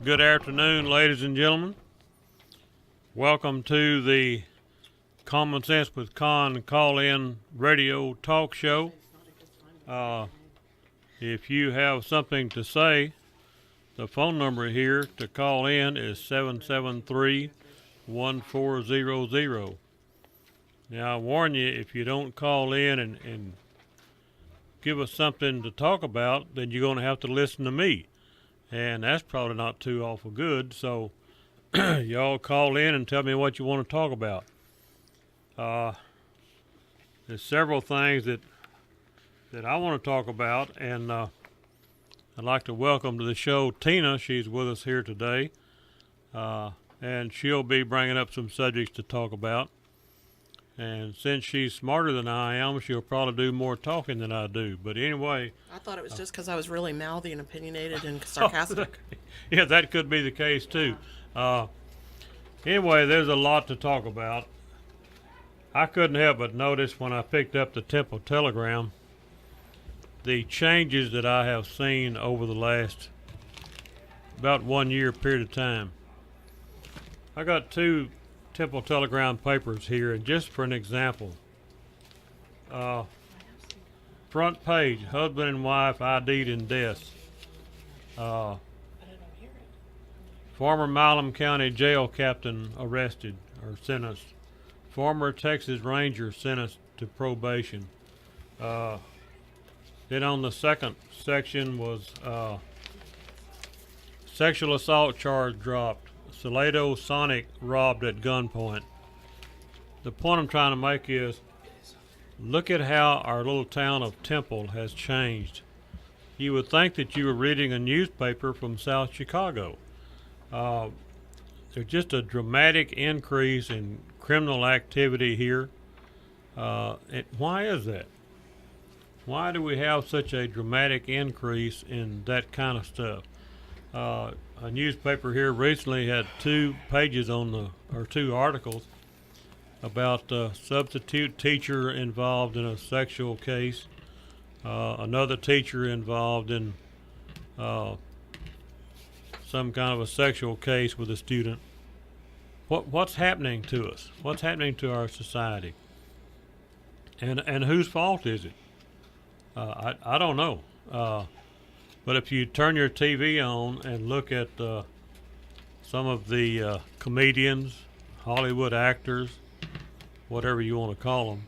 Good afternoon, ladies and gentlemen. Welcome to the Common Sense with Conn call-in radio talk show. If you have something to say, the phone number here to call in is 773-1400. Now, I warn you, if you don't call in and give us something to talk about, then you're going to have to listen to me. And that's probably not too awful good, so y'all call in and tell me what you want to talk about. There's several things that I want to talk about, and I'd like to welcome to the show Tina. She's with us here today, and she'll be bringing up some subjects to talk about. And since she's smarter than I am, she'll probably do more talking than I do. But anyway... I thought it was just because I was really mouthy and opinionated and sarcastic. Yeah, that could be the case, too. Anyway, there's a lot to talk about. I couldn't help but notice when I picked up the Temple Telegram the changes that I have seen over the last about 1 year period of time. I got two Temple Telegram papers here, and just for an example, front page, husband and wife ID'd in deaths. Former Milam County jail captain arrested or sentenced. Former Texas Ranger sentenced to probation. Then on the second section was sexual assault charge dropped. Salado Sonic robbed at gunpoint. The point I'm trying to make is, look at how our little town of Temple has changed. You would think that you were reading a newspaper from South Chicago. There's just a dramatic increase in criminal activity here. Why is that? Why do we have such a dramatic increase in that kind of stuff? A newspaper here recently had 2 pages on two articles about a substitute teacher involved in a sexual case, another teacher involved in some kind of a sexual case with a student. What's happening to us? What's happening to our society? And whose fault is it? I don't know. But if you turn your TV on and look at some of the comedians, Hollywood actors, whatever you want to call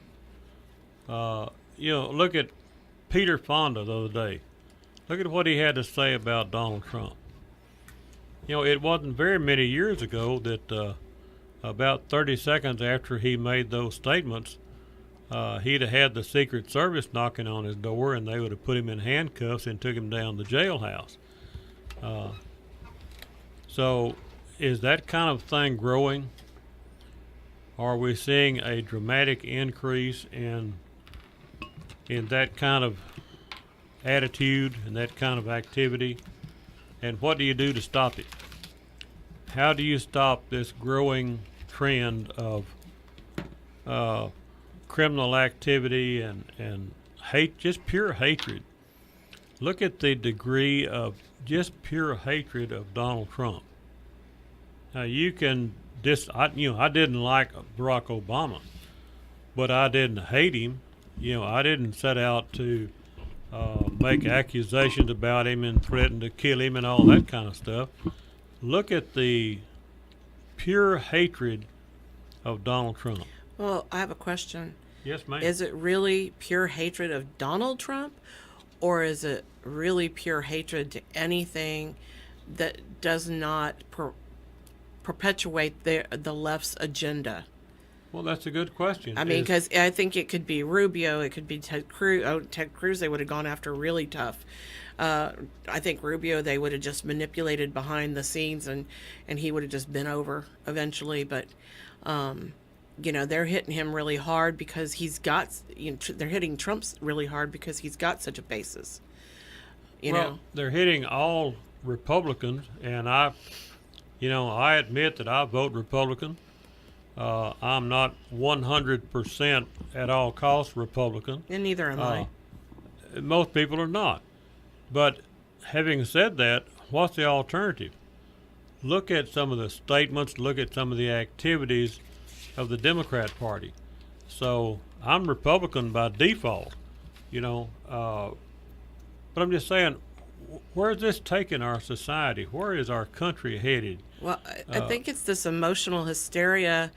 them, look at Peter Fonda the other day. Look at what he had to say about Donald Trump. It wasn't very many years ago that about 30 seconds after he made those statements, he'd have had the Secret Service knocking on his door, and they would have put him in handcuffs and took him down the jailhouse. So is that kind of thing growing? Are we seeing a dramatic increase in that kind of attitude and that kind of activity? And what do you do to stop it? How do you stop this growing trend of criminal activity and hate, just pure hatred? Look at the degree of just pure hatred of Donald Trump. Now you can I didn't like Barack Obama, but I didn't hate him. I didn't set out to make accusations about him and threaten to kill him and all that kind of stuff. Look at the pure hatred of Donald Trump. Well, I have a question. Yes, ma'am. Is it really pure hatred of Donald Trump, or is it really pure hatred to anything that does not perpetuate the left's agenda? Well, that's a good question. I mean, because I think it could be Rubio, it could be Ted Cruz. Oh, Ted Cruz, they would have gone after really tough. I think Rubio, they would have just manipulated behind the scenes, and he would have just been over eventually. But they're hitting him really hard because he's got. They're hitting Trump really hard because he's got such a basis. They're hitting all Republicans, and I admit that I vote Republican. I'm not 100% at all costs Republican. And neither am I. Most people are not. But having said that, what's the alternative? look at some of the statements, look at some of the activities of the Democrat Party. So I'm Republican by default, you know, but I'm just saying, where is this taking our society? Where is our country headed? Well, I think it's this emotional hysteria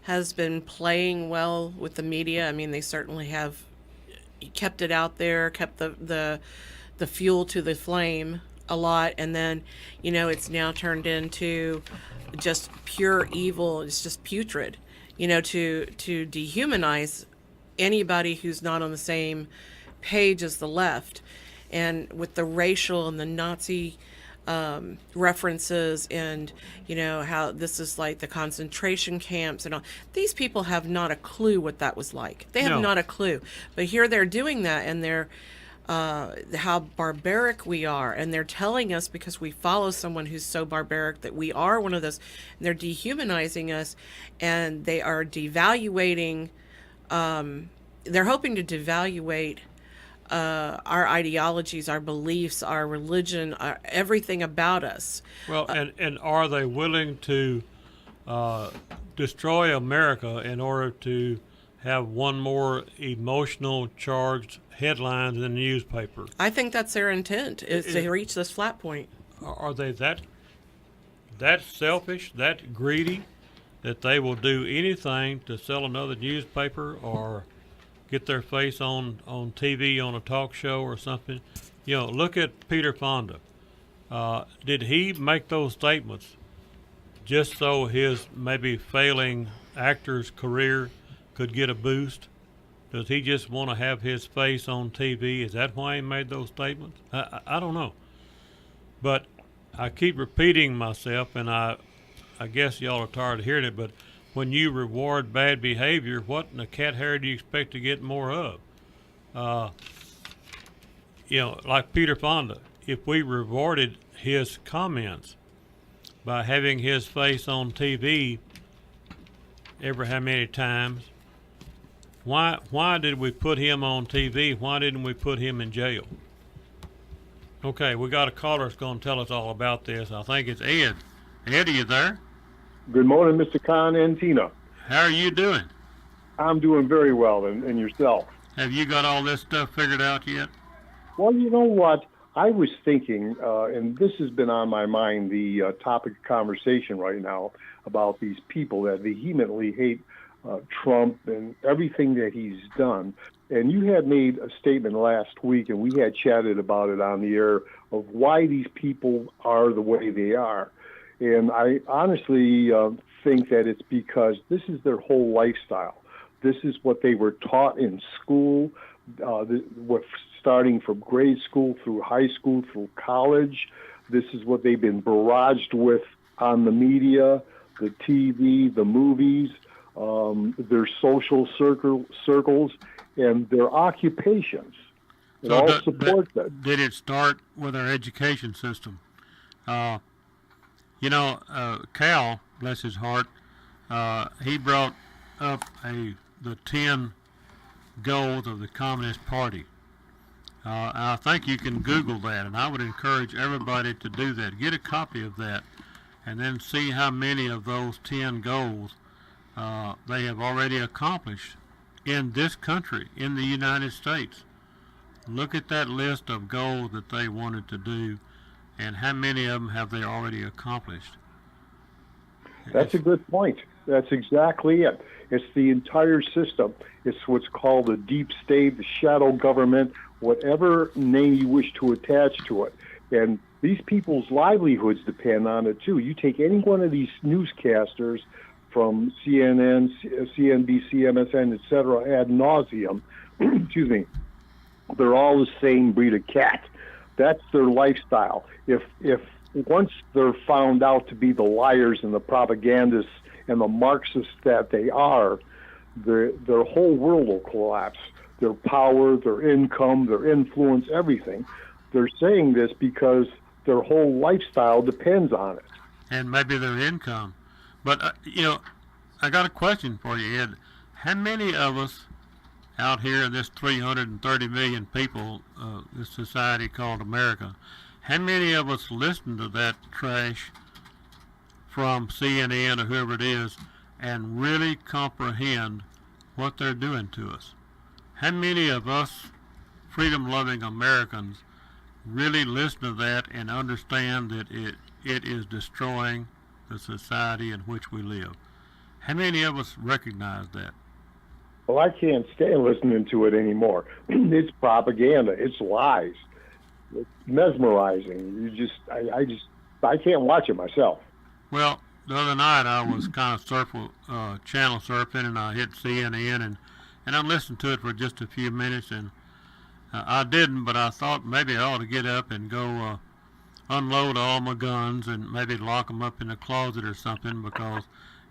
has been playing well with the media. I mean, they certainly have kept it out there, kept the fuel to the flame a lot, and then, it's now turned into just pure evil. It's just putrid, to dehumanize anybody who's not on the same page as the left. And with the racial and the Nazi references, and how this is like the concentration camps and all, these people have not a clue what that was like. They have No. not a clue. But here they're doing that, and they're how barbaric we are, and they're telling us because we follow someone who's so barbaric that we are one of those, and they're dehumanizing us, and they are devaluating, they're hoping to devaluate our ideologies, our beliefs, our religion, everything about us. Well, and are they willing to destroy America in order to have one more emotional charged headlines in the newspaper? I think that's their intent, is to reach this flat point. Are they that selfish, that greedy, that they will do anything to sell another newspaper or get their face on TV on a talk show or something? Look at Peter Fonda. Did he make those statements just so his maybe failing actor's career could get a boost? Does he just want to have his face on TV? Is that why he made those statements? I don't know. But I keep repeating myself, and I guess y'all are tired of hearing it, but when you reward bad behavior, what in the cat hair do you expect to get more of? Like Peter Fonda, if we rewarded his comments by having his face on TV every how many times, why did we put him on TV? Why didn't we put him in jail? Okay, we got a caller that's going to tell us all about this. I think it's Ed. Ed, are you there? Good morning, Mr. Conn and Tina. How are you doing? I'm doing very well, and yourself? Have you got all this stuff figured out yet? Well, you know what? I was thinking, and this has been on my mind, the topic of conversation right now about these people that vehemently hate Trump and everything that he's done. And you had made a statement last week, and we had chatted about it on the air, of why these people are the way they are. And I honestly think that it's because this is their whole lifestyle. This is what they were taught in school, starting from grade school through high school through college. This is what they've been barraged with on the media, the TV, the movies, their social circles, and their occupations. It all supports that. Did it start with our education system? Cal, bless his heart, he brought up the 10 goals of the Communist Party. I think you can Google that, and I would encourage everybody to do that. Get a copy of that, and then see how many of those 10 goals they have already accomplished in this country, in the United States. Look at that list of goals that they wanted to do, and how many of them have they already accomplished? That's a good point. That's exactly it. It's the entire system. It's what's called the deep state, the shadow government, whatever name you wish to attach to it. And these people's livelihoods depend on it, too. You take any one of these newscasters from CNN, CNBC, MSN, et cetera, ad nauseum, excuse me, they're all the same breed of cat. That's their lifestyle. If once they're found out to be the liars and the propagandists and the Marxists that they are, their whole world will collapse. Their power, their income, their influence, everything. They're saying this because their whole lifestyle depends on it. And maybe their income. But, I got a question for you, Ed. How many of us out here in this 330 million people, this society called America, how many of us listen to that trash from CNN or whoever it is and really comprehend what they're doing to us? How many of us freedom-loving Americans really listen to that and understand that it is destroying the society in which we live? How many of us recognize that? Well, I can't stand listening to it anymore. It's propaganda. It's lies. It's mesmerizing. I can't watch it myself. Well, the other night I was kind of channel surfing, and I hit CNN, and I listened to it for just a few minutes, and I didn't, but I thought maybe I ought to get up and go unload all my guns and maybe lock them up in the closet or something, because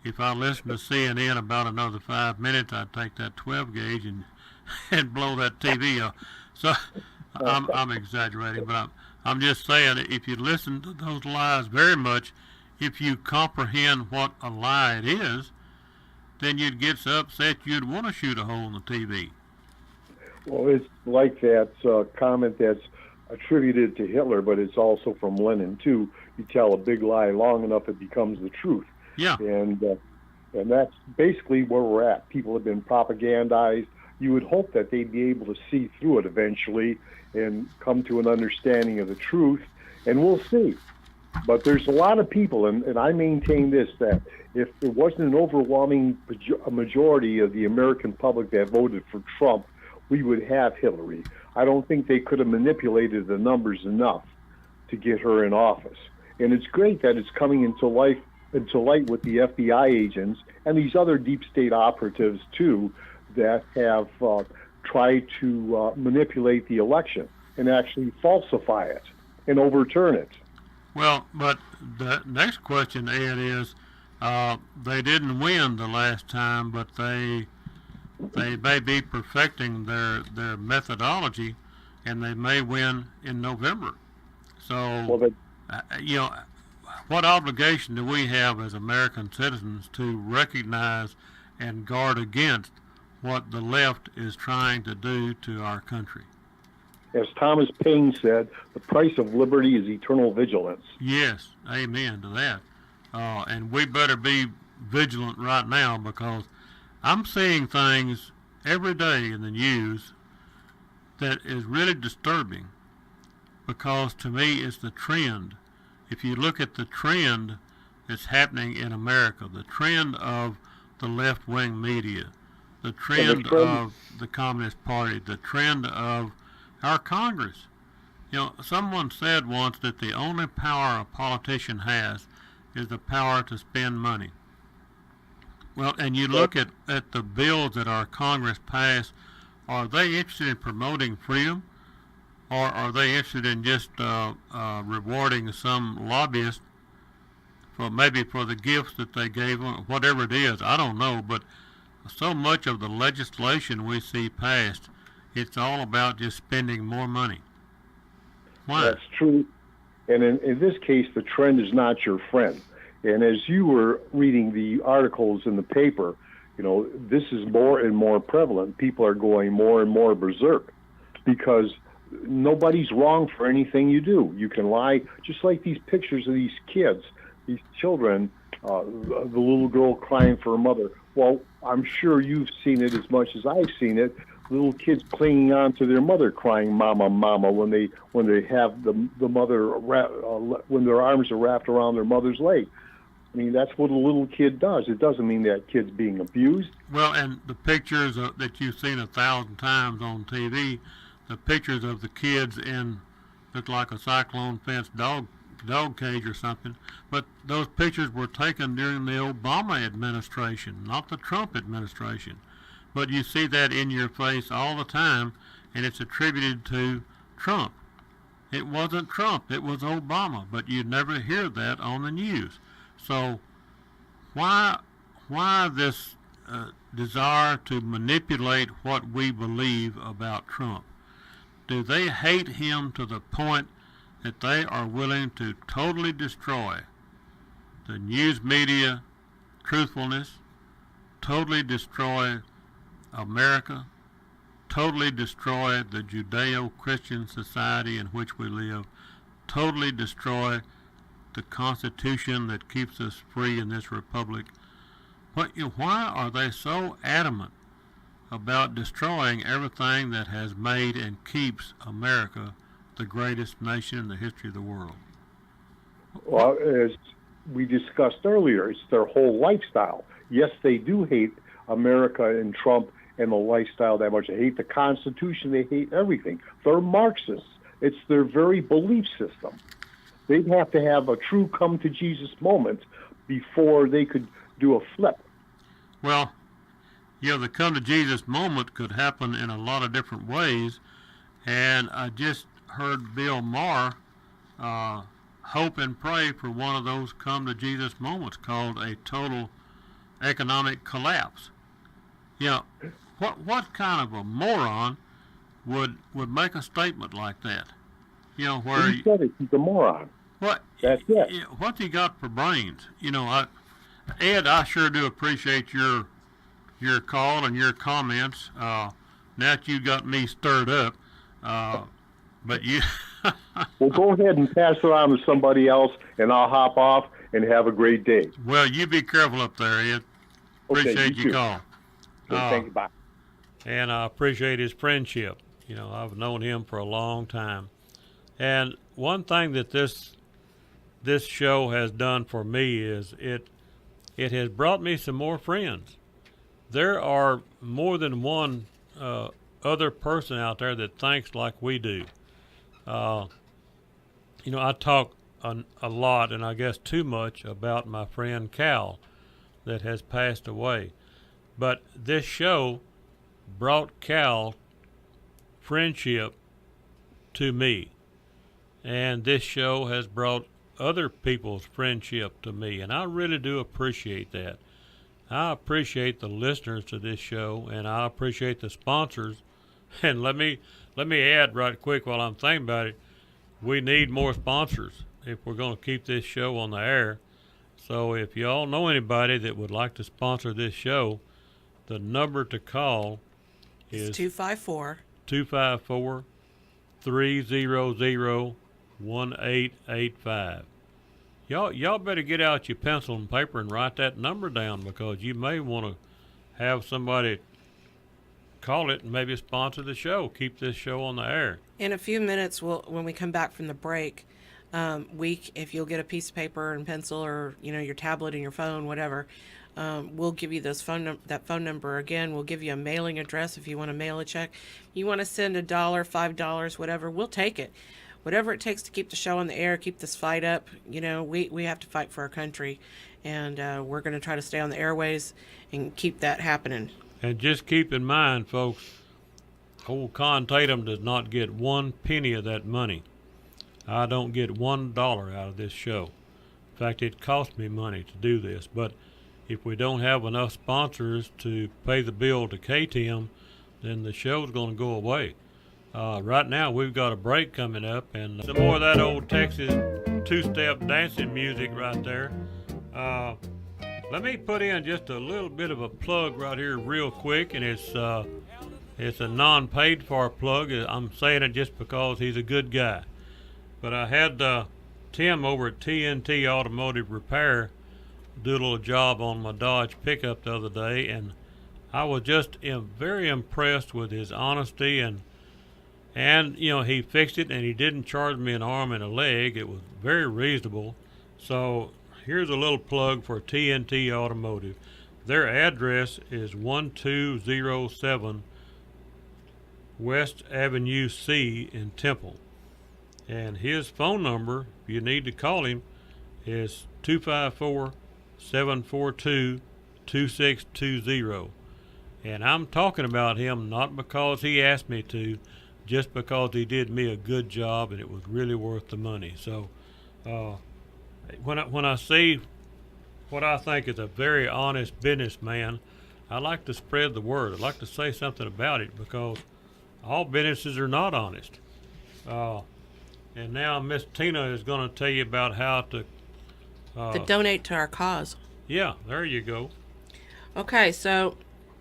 if I listened to CNN about another 5 minutes, I'd take that 12 gauge and blow that TV off. So I'm exaggerating, but I'm just saying that if you listen to those lies very much, if you comprehend what a lie it is, then you'd get so upset you'd want to shoot a hole in the TV. Well, it's like that comment that's attributed to Hitler, but it's also from Lenin too. You tell a big lie long enough, it becomes the truth. Yeah. And that's basically where we're at. People have been propagandized. You would hope that they'd be able to see through it eventually and come to an understanding of the truth, and we'll see. But there's a lot of people, and I maintain this, that if there wasn't an overwhelming majority of the American public that voted for Trump, we would have Hillary. I don't think they could have manipulated the numbers enough to get her in office. And it's great that it's coming into light with the FBI agents and these other deep state operatives too that have tried to manipulate the election and actually falsify it and overturn it. Well, but the next question, Ed, is they didn't win the last time, but they may be perfecting their methodology, and they may win in November. So, what obligation do we have as American citizens to recognize and guard against what the left is trying to do to our country? As Thomas Paine said, the price of liberty is eternal vigilance. Yes, amen to that. And we better be vigilant right now, because I'm seeing things every day in the news that is really disturbing, because to me it's the trend. If you look at the trend that's happening in America, the trend of the left-wing media, the trend of the Communist Party, the trend of our Congress. Someone said once that the only power a politician has is the power to spend money. Well, and you look at the bills that our Congress passed, are they interested in promoting freedom, or are they interested in just rewarding some lobbyist for the gifts that they gave them, whatever it is? I don't know, but so much of the legislation we see passed, it's all about just spending more money. Why? That's true. And in this case, the trend is not your friend. And as you were reading the articles in the paper, this is more and more prevalent. People are going more and more berserk because nobody's wrong for anything you do. You can lie, just like these pictures of these kids, these children, the little girl crying for her mother. Well, I'm sure you've seen it as much as I've seen it. Little kids clinging on to their mother, crying "Mama, Mama" when they have the mother when their arms are wrapped around their mother's leg. I mean, that's what a little kid does. It doesn't mean that kid's being abused. Well, and the pictures that you've seen 1,000 times on TV, the pictures of the kids look like a cyclone fence dog cage or something. But those pictures were taken during the Obama administration, not the Trump administration. But you see that in your face all the time, and it's attributed to Trump. It wasn't Trump, it was Obama, but you never hear that on the news. So why this desire to manipulate what we believe about Trump? Do they hate him to the point that they are willing to totally destroy the news media truthfulness, totally destroy America, totally destroy the Judeo-Christian society in which we live, totally destroy the Constitution that keeps us free in this republic. But why are they so adamant about destroying everything that has made and keeps America the greatest nation in the history of the world? Well, as we discussed earlier, it's their whole lifestyle. Yes, they do hate America and Trump and the lifestyle that much. They hate the Constitution. They hate everything. They're Marxists. It's their very belief system. They'd have to have a true come-to-Jesus moment before they could do a flip. Well, the come-to-Jesus moment could happen in a lot of different ways, and I just heard Bill Maher hope and pray for one of those come-to-Jesus moments called a total economic collapse. What kind of a moron would make a statement like that? Where he said it, he's a moron. What? That's it. What's he got for brains? Ed, I sure do appreciate your call and your comments. Now that you got me stirred up, but you. Well, go ahead and pass it on to somebody else, and I'll hop off and have a great day. Well, you be careful up there, Ed. Appreciate your call. Thank you. Bye. And I appreciate his friendship. I've known him for a long time. And one thing that this show has done for me is it has brought me some more friends. There are more than one other person out there that thinks like we do. I talk a lot, and I guess too much, about my friend Cal that has passed away. But this show brought Cal friendship to me. And this show has brought other people's friendship to me, and I really do appreciate that. I appreciate the listeners to this show, and I appreciate the sponsors. And let me add right quick while I'm thinking about it, we need more sponsors if we're going to keep this show on the air. So if y'all know anybody that would like to sponsor this show, the number to call is 254-300-1885. Y'all better get out your pencil and paper and write that number down, because you may want to have somebody call it and maybe sponsor the show, keep this show on the air. In a few minutes, when we come back from the break, if you'll get a piece of paper and pencil, or your tablet and your phone, whatever, we'll give you that phone number again. We'll give you a mailing address if you want to mail a check. You want to send $1, $5, whatever, we'll take it. Whatever it takes to keep the show on the air, keep this fight up. We have to fight for our country, and we're going to try to stay on the airways and keep that happening. And just keep in mind, folks, old Conn Tatum does not get one penny of that money. I don't get $1 out of this show. In fact, it costs me money to do this. But if we don't have enough sponsors to pay the bill to KTM, then the show's going to go away. Right now, we've got a break coming up, and some more of that old Texas two-step dancing music right there. Let me put in just a little bit of a plug right here real quick, and it's a non-paid for plug. I'm saying it just because he's a good guy. But I had Tim over at TNT Automotive Repair do a little job on my Dodge pickup the other day, and I was just very impressed with his honesty, and he fixed it, and he didn't charge me an arm and a leg. It was very reasonable. So here's a little plug for TNT Automotive. Their address is 1207 West Avenue C in Temple. And his phone number, if you need to call him, is 254-742-2620. And I'm talking about him not because he asked me to, just because he did me a good job, and it was really worth the money. So when I see what I think is a very honest businessman, I like to spread the word. I like to say something about it, because all businesses are not honest. And now Miss Tina is going to tell you about how to donate to our cause. Yeah, there you go. Okay, so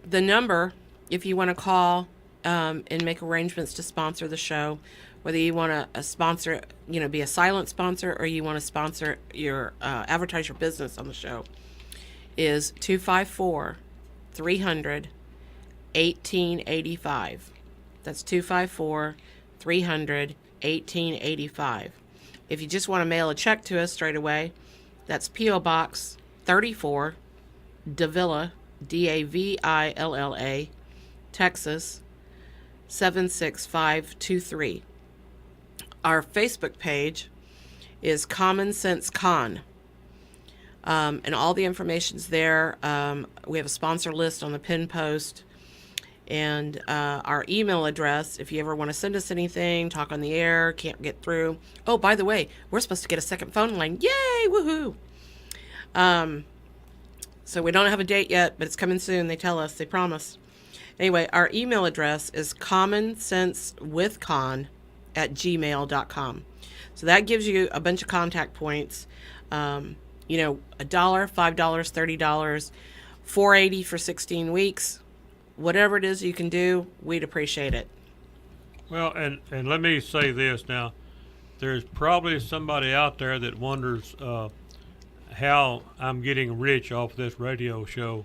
the number, if you want to call and make arrangements to sponsor the show, whether you want to sponsor, be a silent sponsor, or you want to sponsor your advertise your business on the show, is 254-300-1885. That's 254-300-1885. If you just want to mail a check to us straight away, that's P.O. Box 34, Davilla, Davilla, Texas 76523. Our Facebook page is Common Sense Conn, and all the information's there. We have a sponsor list on the pin post, and our email address, if you ever want to send us anything, talk on the air, can't get through. Oh, by the way, we're supposed to get a second phone line. Yay! Woohoo! So we don't have a date yet, but it's coming soon. They tell us. They promise. Anyway, our email address is commonsensewithconn@gmail.com. So that gives you a bunch of contact points. $1, $5, $30, $4.80 for 16 weeks. Whatever it is you can do, we'd appreciate it. Well, and let me say this now. There's probably somebody out there that wonders how I'm getting rich off this radio show.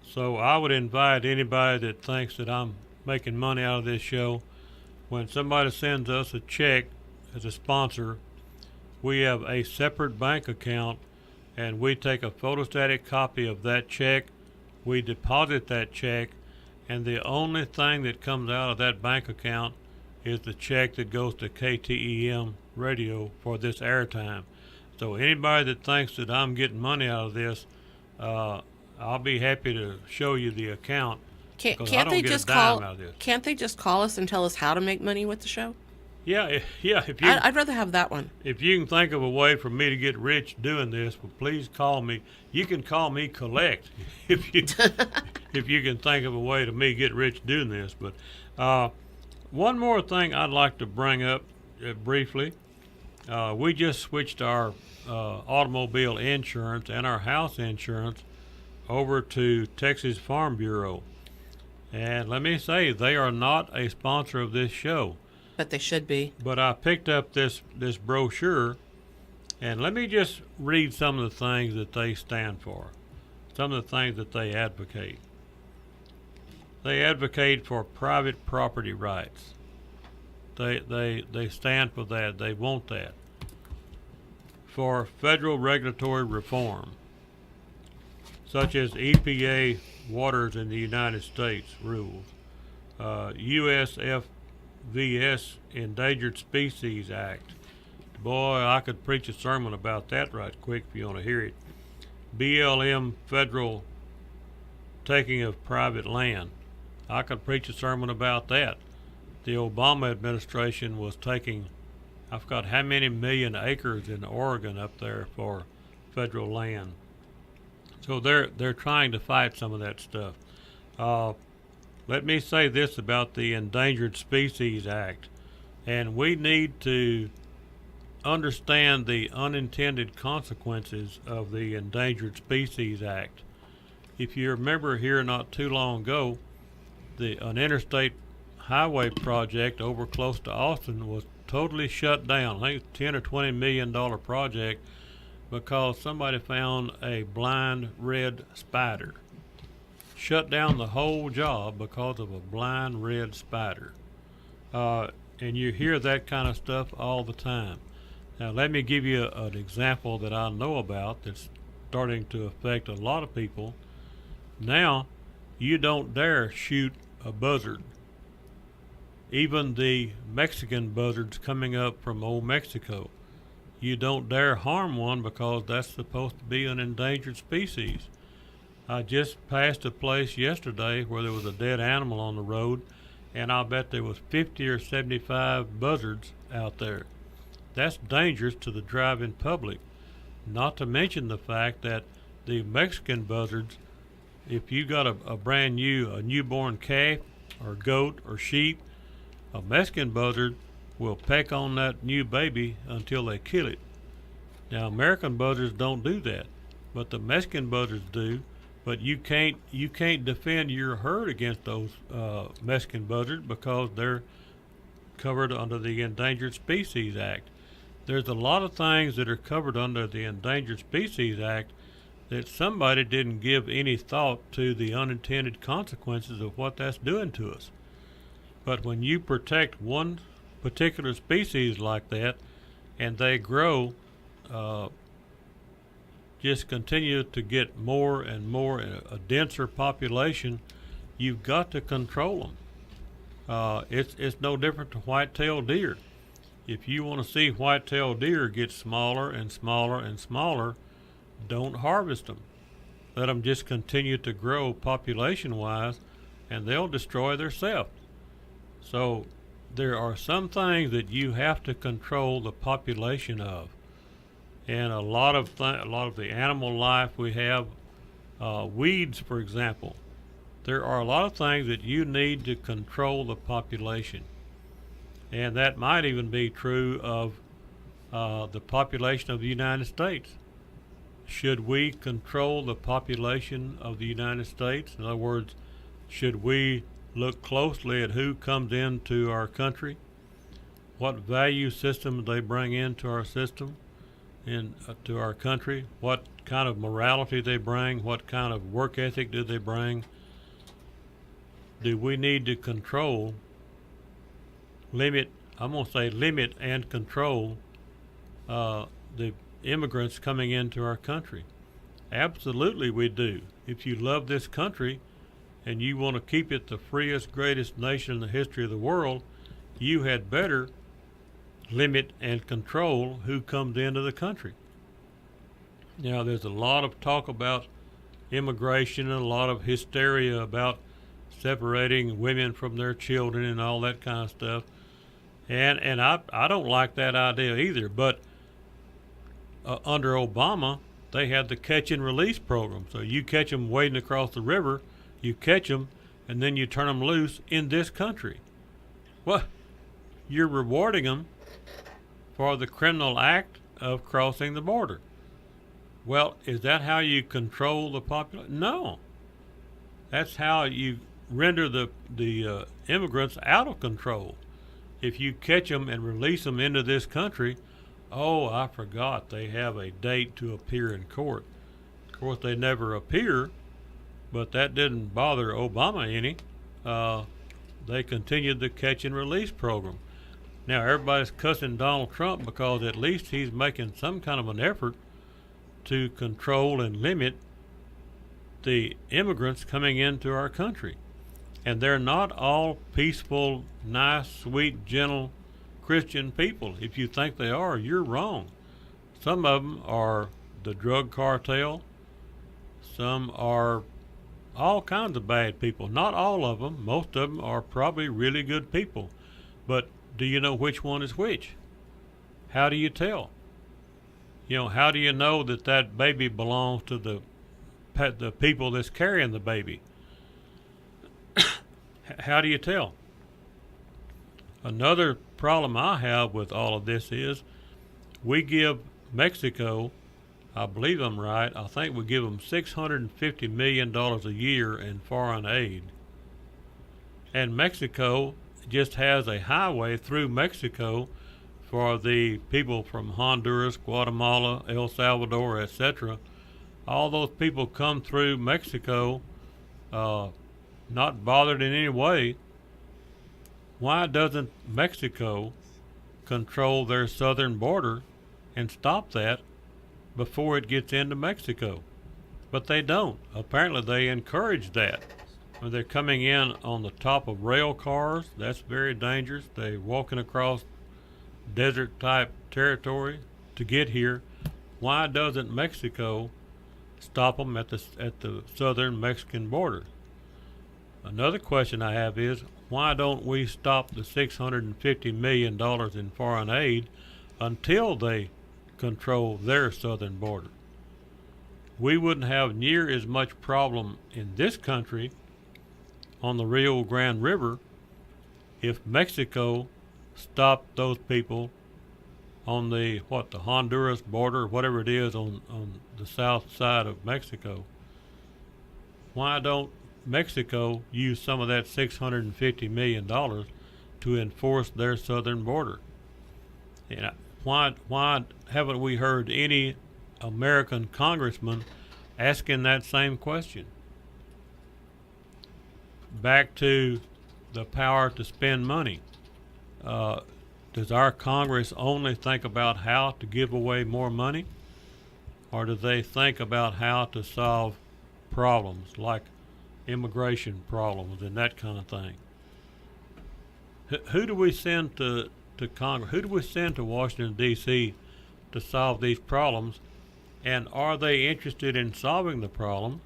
So I would invite anybody that thinks that I'm making money out of this show, when somebody sends us a check as a sponsor, we have a separate bank account, and we take a photostatic copy of that check, we deposit that check, and the only thing that comes out of that bank account is the check that goes to KTEM radio for this airtime. So anybody that thinks that I'm getting money out of this, I'll be happy to show you the account. Can't they just call us and tell us how to make money with the show? Yeah. If you, I'd rather have that one. If you can think of a way for me to get rich doing this, well, please call me. You can call me Collect if you if you can think of a way to me get rich doing this. But one more thing I'd like to bring up briefly. We just switched our automobile insurance and our house insurance over to Texas Farm Bureau. And let me say, they are not a sponsor of this show. But they should be. But I picked up this brochure, and let me just read some of the things that they stand for, some of the things that they advocate. They advocate for private property rights. They stand for that. They want that. For federal regulatory reform, such as EPA waters in the United States rules, USFVS Endangered Species Act. Boy, I could preach a sermon about that right quick if you want to hear it. BLM federal taking of private land. I could preach a sermon about that. The Obama administration was taking, I forgot how many million acres in Oregon up there for federal land. So they're trying to fight some of that stuff. Let me say this about the Endangered Species Act, and we need to understand the unintended consequences of the Endangered Species Act. If you remember here not too long ago, an interstate highway project over close to Austin was totally shut down. I think it's $10 or $20 million project because somebody found a blind red spider. Shut down the whole job because of a blind red spider. And you hear that kind of stuff all the time. Now let me give you an example that I know about that's starting to affect a lot of people. Now, you don't dare shoot a buzzard. Even the Mexican buzzards coming up from old Mexico. You don't dare harm one because that's supposed to be an endangered species. I just passed a place yesterday where there was a dead animal on the road, and I'll bet there was 50 or 75 buzzards out there. That's dangerous to the driving public. Not to mention the fact that the Mexican buzzards, if you got a newborn calf or goat or sheep, a Mexican buzzard will peck on that new baby until they kill it. Now, American buzzards don't do that, but the Mexican buzzards do. But you can't defend your herd against those Mexican buzzards because they're covered under the Endangered Species Act. There's a lot of things that are covered under the Endangered Species Act that somebody didn't give any thought to the unintended consequences of what that's doing to us. But when you protect one particular species like that, and they grow, just continue to get more and more, a denser population, you've got to control them. It's no different to white-tailed deer. If you want to see white-tailed deer get smaller and smaller and smaller, don't harvest them. Let them just continue to grow population-wise, and they'll destroy themselves. So there are some things that you have to control the population of, and a lot of the animal life we have, weeds, for example. There are a lot of things that you need to control the population, and that might even be true of the population of the United States. Should we control the population of the United States? In other words, should we look closely at who comes into our country, what value system they bring into our system, to our country, what kind of morality they bring, what kind of work ethic do they bring? Do we need to control, limit and control the immigrants coming into our country? Absolutely we do. If you love this country and you want to keep it the freest, greatest nation in the history of the world, you had better limit and control who comes into the country. Now, there's a lot of talk about immigration and a lot of hysteria about separating women from their children and all that kind of stuff. And I don't like that idea either, but under Obama, they had the catch and release program. So you catch them wading across the river, you catch them, and then you turn them loose in this country. Well, you're rewarding them for the criminal act of crossing the border. Well, is that how you control the population? No. That's how you render the immigrants out of control. If you catch them and release them into this country, oh, I forgot they have a date to appear in court. Of course, they never appear, but that didn't bother Obama any. They continued the catch and release program. Now, everybody's cussing Donald Trump because at least he's making some kind of an effort to control and limit the immigrants coming into our country. And they're not all peaceful, nice, sweet, gentle Christian people. If you think they are, you're wrong. Some of them are the drug cartel. Some are all kinds of bad people. Not all of them. Most of them are probably really good people. But do you know which one is which? How do you tell? How do you know that that baby belongs to the people that's carrying the baby? How do you tell? Another problem I have with all of this is we give Mexico, I believe I'm right, I think we give them $650 million a year in foreign aid. And Mexico just has a highway through Mexico for the people from Honduras, Guatemala, El Salvador, etc. All those people come through Mexico not bothered in any way. Why doesn't Mexico control their southern border and stop that before it gets into Mexico? But they don't. Apparently they encourage that. When they're coming in on the top of rail cars, that's very dangerous. They're walking across desert type territory to get here. Why doesn't Mexico stop them at the southern Mexican border? Another question I have is, why don't we stop the $650 million in foreign aid until they control their southern border? We wouldn't have near as much problem in this country on the Rio Grande River if Mexico stopped those people on the Honduras border, whatever it is on the south side of Mexico. Why don't Mexico use some of that $650 million to enforce their southern border. And why haven't we heard any American congressman asking that same question? Back to the power to spend money. Does our Congress only think about how to give away more money? Or do they think about how to solve problems like immigration problems and that kind of thing? Who do we send to Congress? Who do we send to Washington, D.C. to solve these problems? And are they interested in solving the problem?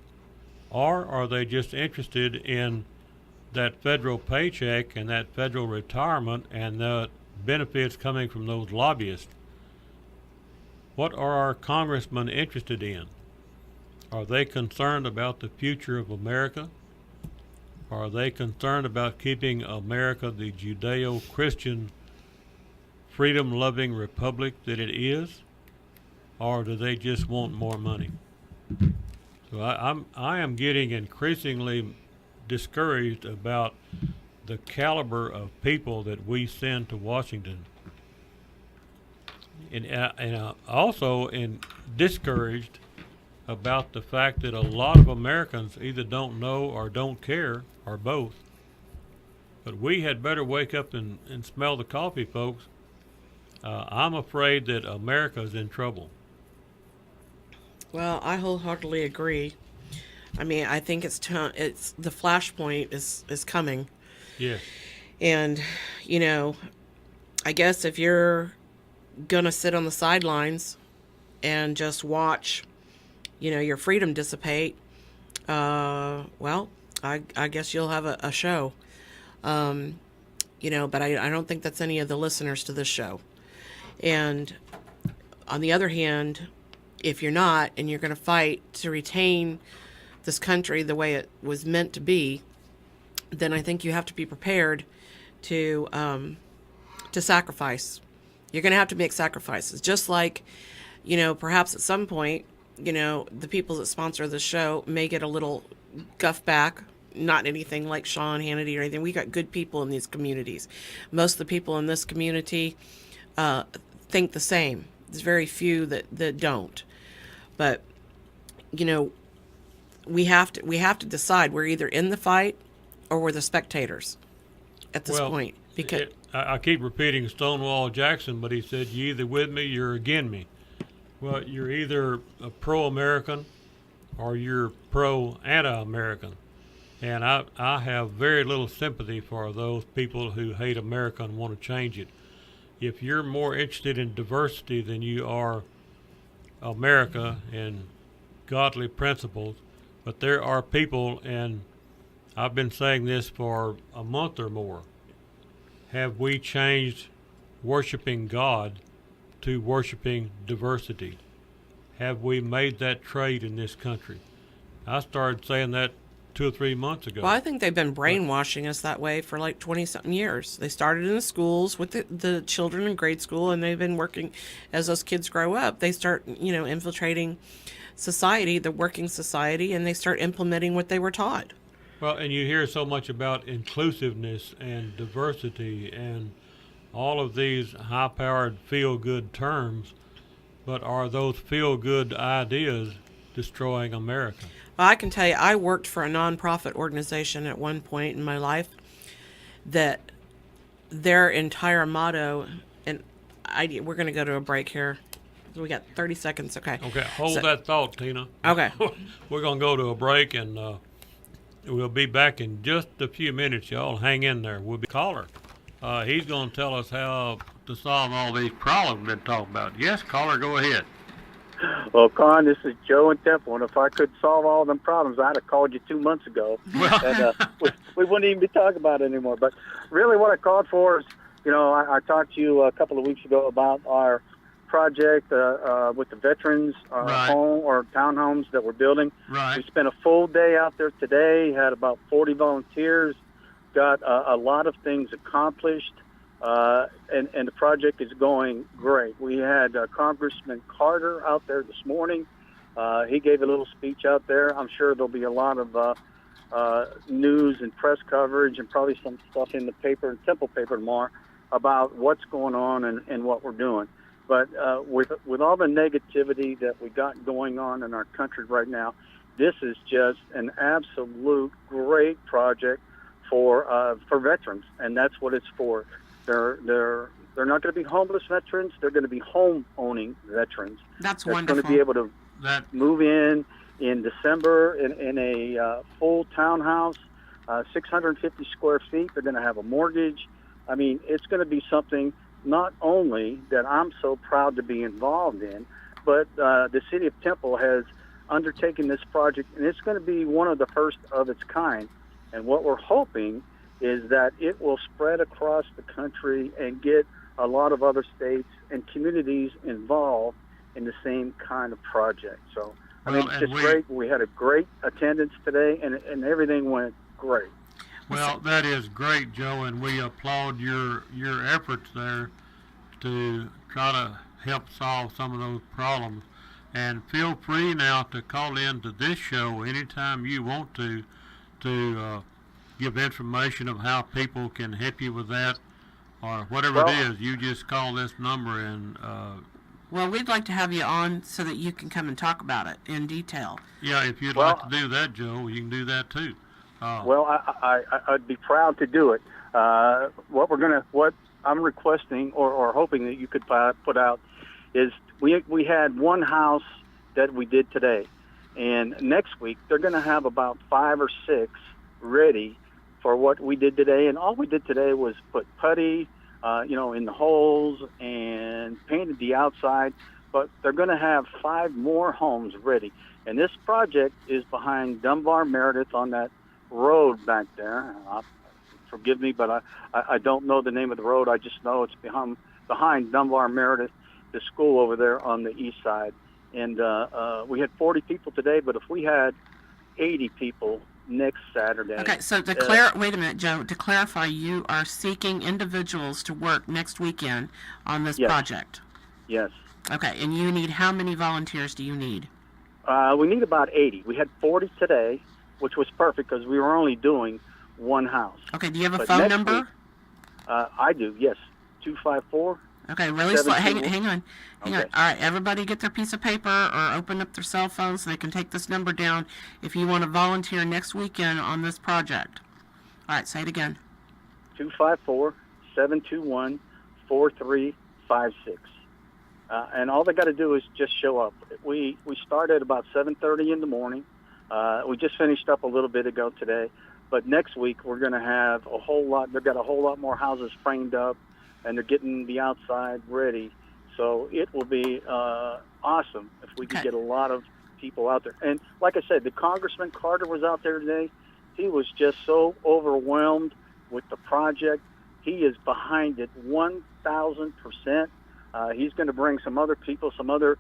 Or are they just interested in that federal paycheck and that federal retirement and the benefits coming from those lobbyists? What are our congressmen interested in? Are they concerned about the future of America? Are they concerned about keeping America the Judeo-Christian, freedom-loving republic that it is? Or do they just want more money? So I am getting increasingly discouraged about the caliber of people that we send to Washington, and also discouraged about the fact that a lot of Americans either don't know or don't care, or both. But we had better wake up and smell the coffee, folks. I'm afraid that America's in trouble. Well, I wholeheartedly agree. I mean, I think it's the flashpoint is coming. Yes. And, I guess if you're gonna sit on the sidelines and just watch, your freedom dissipate, well, I guess you'll have a show. But I don't think that's any of the listeners to this show. And on the other hand, if you're not, and you're going to fight to retain this country the way it was meant to be, then I think you have to be prepared to sacrifice. You're going to have to make sacrifices. Just like, perhaps at some point, the people that sponsor the show may get a little guff back. Not anything like Sean Hannity or anything. We got good people in these communities. Most of the people in this community think the same. There's very few that don't. But we have to decide. We're either in the fight or we're the spectators at this point. Because I keep repeating Stonewall Jackson, but he said, "You either with me, you're against me." Well, you're either a pro-American or you're pro-anti-American. And I have very little sympathy for those people who hate America and want to change it. If you're more interested in diversity than you are America and godly principles, but there are people, and I've been saying this for a month or more, have we changed worshiping God to worshiping diversity? Have we made that trade in this country? I started saying that 2 or 3 months ago. Well, I think they've been brainwashing us that way for like 20-something years. They started in the schools with the children in grade school, and they've been working as those kids grow up. They start, infiltrating society, the working society, and they start implementing what they were taught. Well, and you hear so much about inclusiveness and diversity and all of these high-powered feel-good terms, but are those feel-good ideas destroying America? Well, I can tell you, I worked for a nonprofit organization at one point in my life that their entire motto, and we're going to go to a break here. We got 30 seconds, okay. Okay, hold that thought, Tina. Okay. We're going to go to a break, and we'll be back in just a few minutes. Y'all hang in there. We'll be caller. He's going to tell us how to solve all these problems we've been talking about. Yes, caller, go ahead. Well, Conn, this is Joe in Temple, and if I could solve all them problems, I'd have called you 2 months ago, and we wouldn't even be talking about it anymore. But really what I called for is, I talked to you a couple of weeks ago about our project with the veterans Right. home or townhomes that we're building. Right. We spent a full day out there today, had about 40 volunteers, got a lot of things accomplished. And the project is going great. We had Congressman Carter out there this morning. He gave a little speech out there. I'm sure there'll be a lot of news and press coverage and probably some stuff in the paper, Temple paper tomorrow, about what's going on and what we're doing. But with all the negativity that we got going on in our country right now, this is just an absolute great project for veterans, and that's what it's for. They're not going to be homeless veterans. They're going to be home-owning veterans. That's wonderful. Going to be able to move in December in a full townhouse, 650 square feet. They're going to have a mortgage. I mean, it's going to be something not only that I'm so proud to be involved in, but the city of Temple has undertaken this project, and it's going to be one of the first of its kind. And what we're hoping is that it will spread across the country and get a lot of other states and communities involved in the same kind of project. So, I mean, it's just great. We had a great attendance today, and everything went great. Well, that is great, Joe, and we applaud your efforts there to try to help solve some of those problems. And feel free now to call in to this show anytime you want to give information of how people can help you with that, or whatever it is. You just call this number and. Well, we'd like to have you on so that you can come and talk about it in detail. Yeah, if you'd like to do that, Joe, you can do that too. Well, I'd be proud to do it. What I'm requesting or hoping that you could put out is we had one house that we did today, and next week they're going to have about 5 or 6 ready for what we did today. And all we did today was put putty, in the holes and painted the outside. But they're going to have 5 more homes ready, and this project is behind Dunbar Meredith on that road back there. Forgive me, but I don't know the name of the road. I just know it's behind Dunbar Meredith, the school over there on the east side. And we had 40 people today, but if we had 80 people next Saturday. Okay, so wait a minute, Joe. To clarify, you are seeking individuals to work next weekend on this project. Yes. Okay, and you need how many volunteers do you need? We need about 80. We had 40 today, which was perfect because we were only doing one house. Okay, do you have a phone number? Week, I do, yes. 254. Okay, really slow. Hang on. Okay. All right, everybody get their piece of paper or open up their cell phone so they can take this number down if you want to volunteer next weekend on this project. All right, say it again. 254-721-4356. And all they got to do is just show up. We start at about 7:30 in the morning. We just finished up a little bit ago today. But next week we're going to have a whole lot. They've got a whole lot more houses framed up, and they're getting the outside ready. So it will be awesome if we can get a lot of people out there. And like I said, the Congressman Carter was out there today. He was just so overwhelmed with the project. He is behind it 1,000%. He's going to bring some other people, some other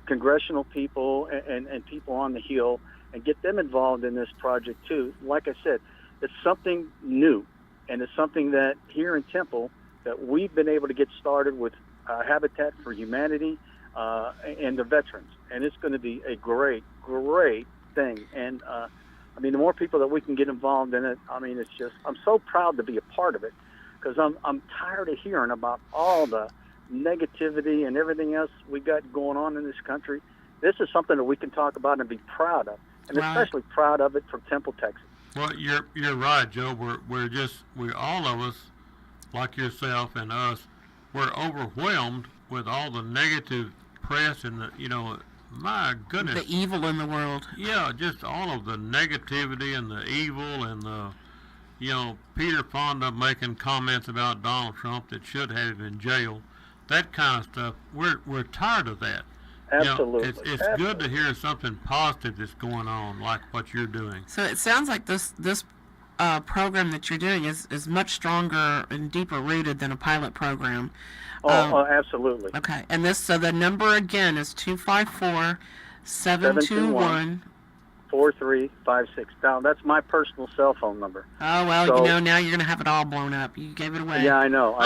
congressional people and people on the Hill, and get them involved in this project too. Like I said, it's something new, and it's something that here in Temple that we've been able to get started with Habitat for Humanity and the veterans, and it's going to be a great thing. And I mean, the more people that we can get involved in it, I mean, it's just, I'm so proud to be a part of it, because I'm tired of hearing about all the negativity and everything else we got going on in this country. This is something that we can talk about and be proud of, and especially proud of it for Temple, Texas. Well, you're right, Joe. We're all of us, like yourself and us, we're overwhelmed with all the negative press and my goodness, the evil in the world. Yeah, just all of the negativity and the evil and the, Peter Fonda making comments about Donald Trump that should have him in jail. That kind of stuff. We're tired of that. Absolutely. It's good to hear something positive that's going on, like what you're doing. So it sounds like this program that you're doing is much stronger and deeper rooted than a pilot program. Absolutely. Okay, and so the number again is 254-721. 4356. Now that's my personal cell phone number. Oh well, now you're gonna have it all blown up. You gave it away. Yeah, I know.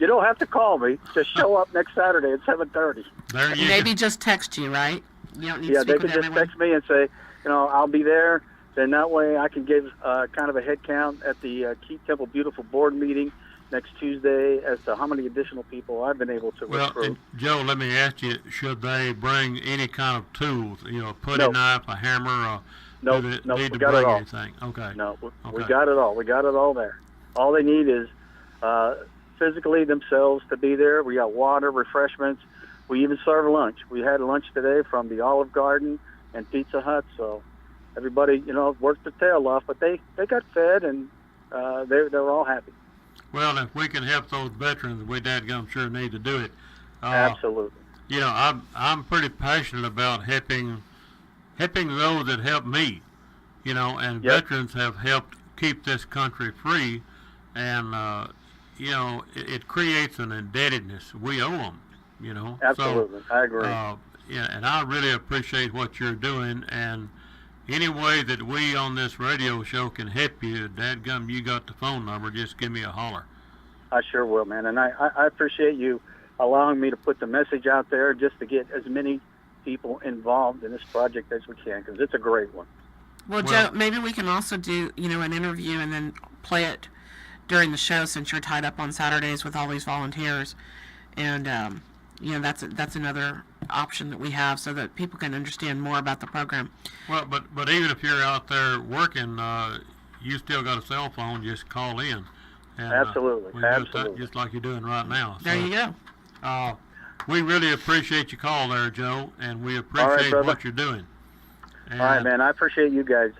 You don't have to call me. Just show up next Saturday at 7:30. There you Maybe just text you, right? You don't need to speak they can with just text me and say, I'll be there. then that way I can give kind of a head count at the Keep Temple Beautiful board meeting next Tuesday as to how many additional people I've been able to recruit. Well, Joe, let me ask you, should they bring any kind of tools, a putty knife, a hammer, or no, do they no, need we to got it bring all. anything? Okay. No, we Okay. got it all. We got it all there. All they need is physically themselves to be there. We got water, refreshments. We even serve lunch. We had lunch today from the Olive Garden and Pizza Hut, so everybody, worked their tail off, but they got fed, and they're all happy. Well, if we can help those veterans, we dadgum sure need to do it. Absolutely. I'm pretty passionate about helping those that help me, and Yep. veterans have helped keep this country free, and it creates an indebtedness. We owe them, Absolutely. So, I agree. and I really appreciate what you're doing, and any way that we on this radio show can help you, dadgum, you got the phone number, just give me a holler. I sure will, man. And I appreciate you allowing me to put the message out there just to get as many people involved in this project as we can, because it's a great one. Well, Joe, maybe we can also do, an interview and then play it during the show, since you're tied up on Saturdays with all these volunteers. And, that's another option that we have, so that people can understand more about the program. Well, but even if you're out there working, you still got a cell phone, just call in. And, Absolutely. we do Absolutely. that just like you're doing right now. There you go. We really appreciate your call there, Joe, and we All right, appreciate brother. what you're doing. And, All right, man. I appreciate you guys.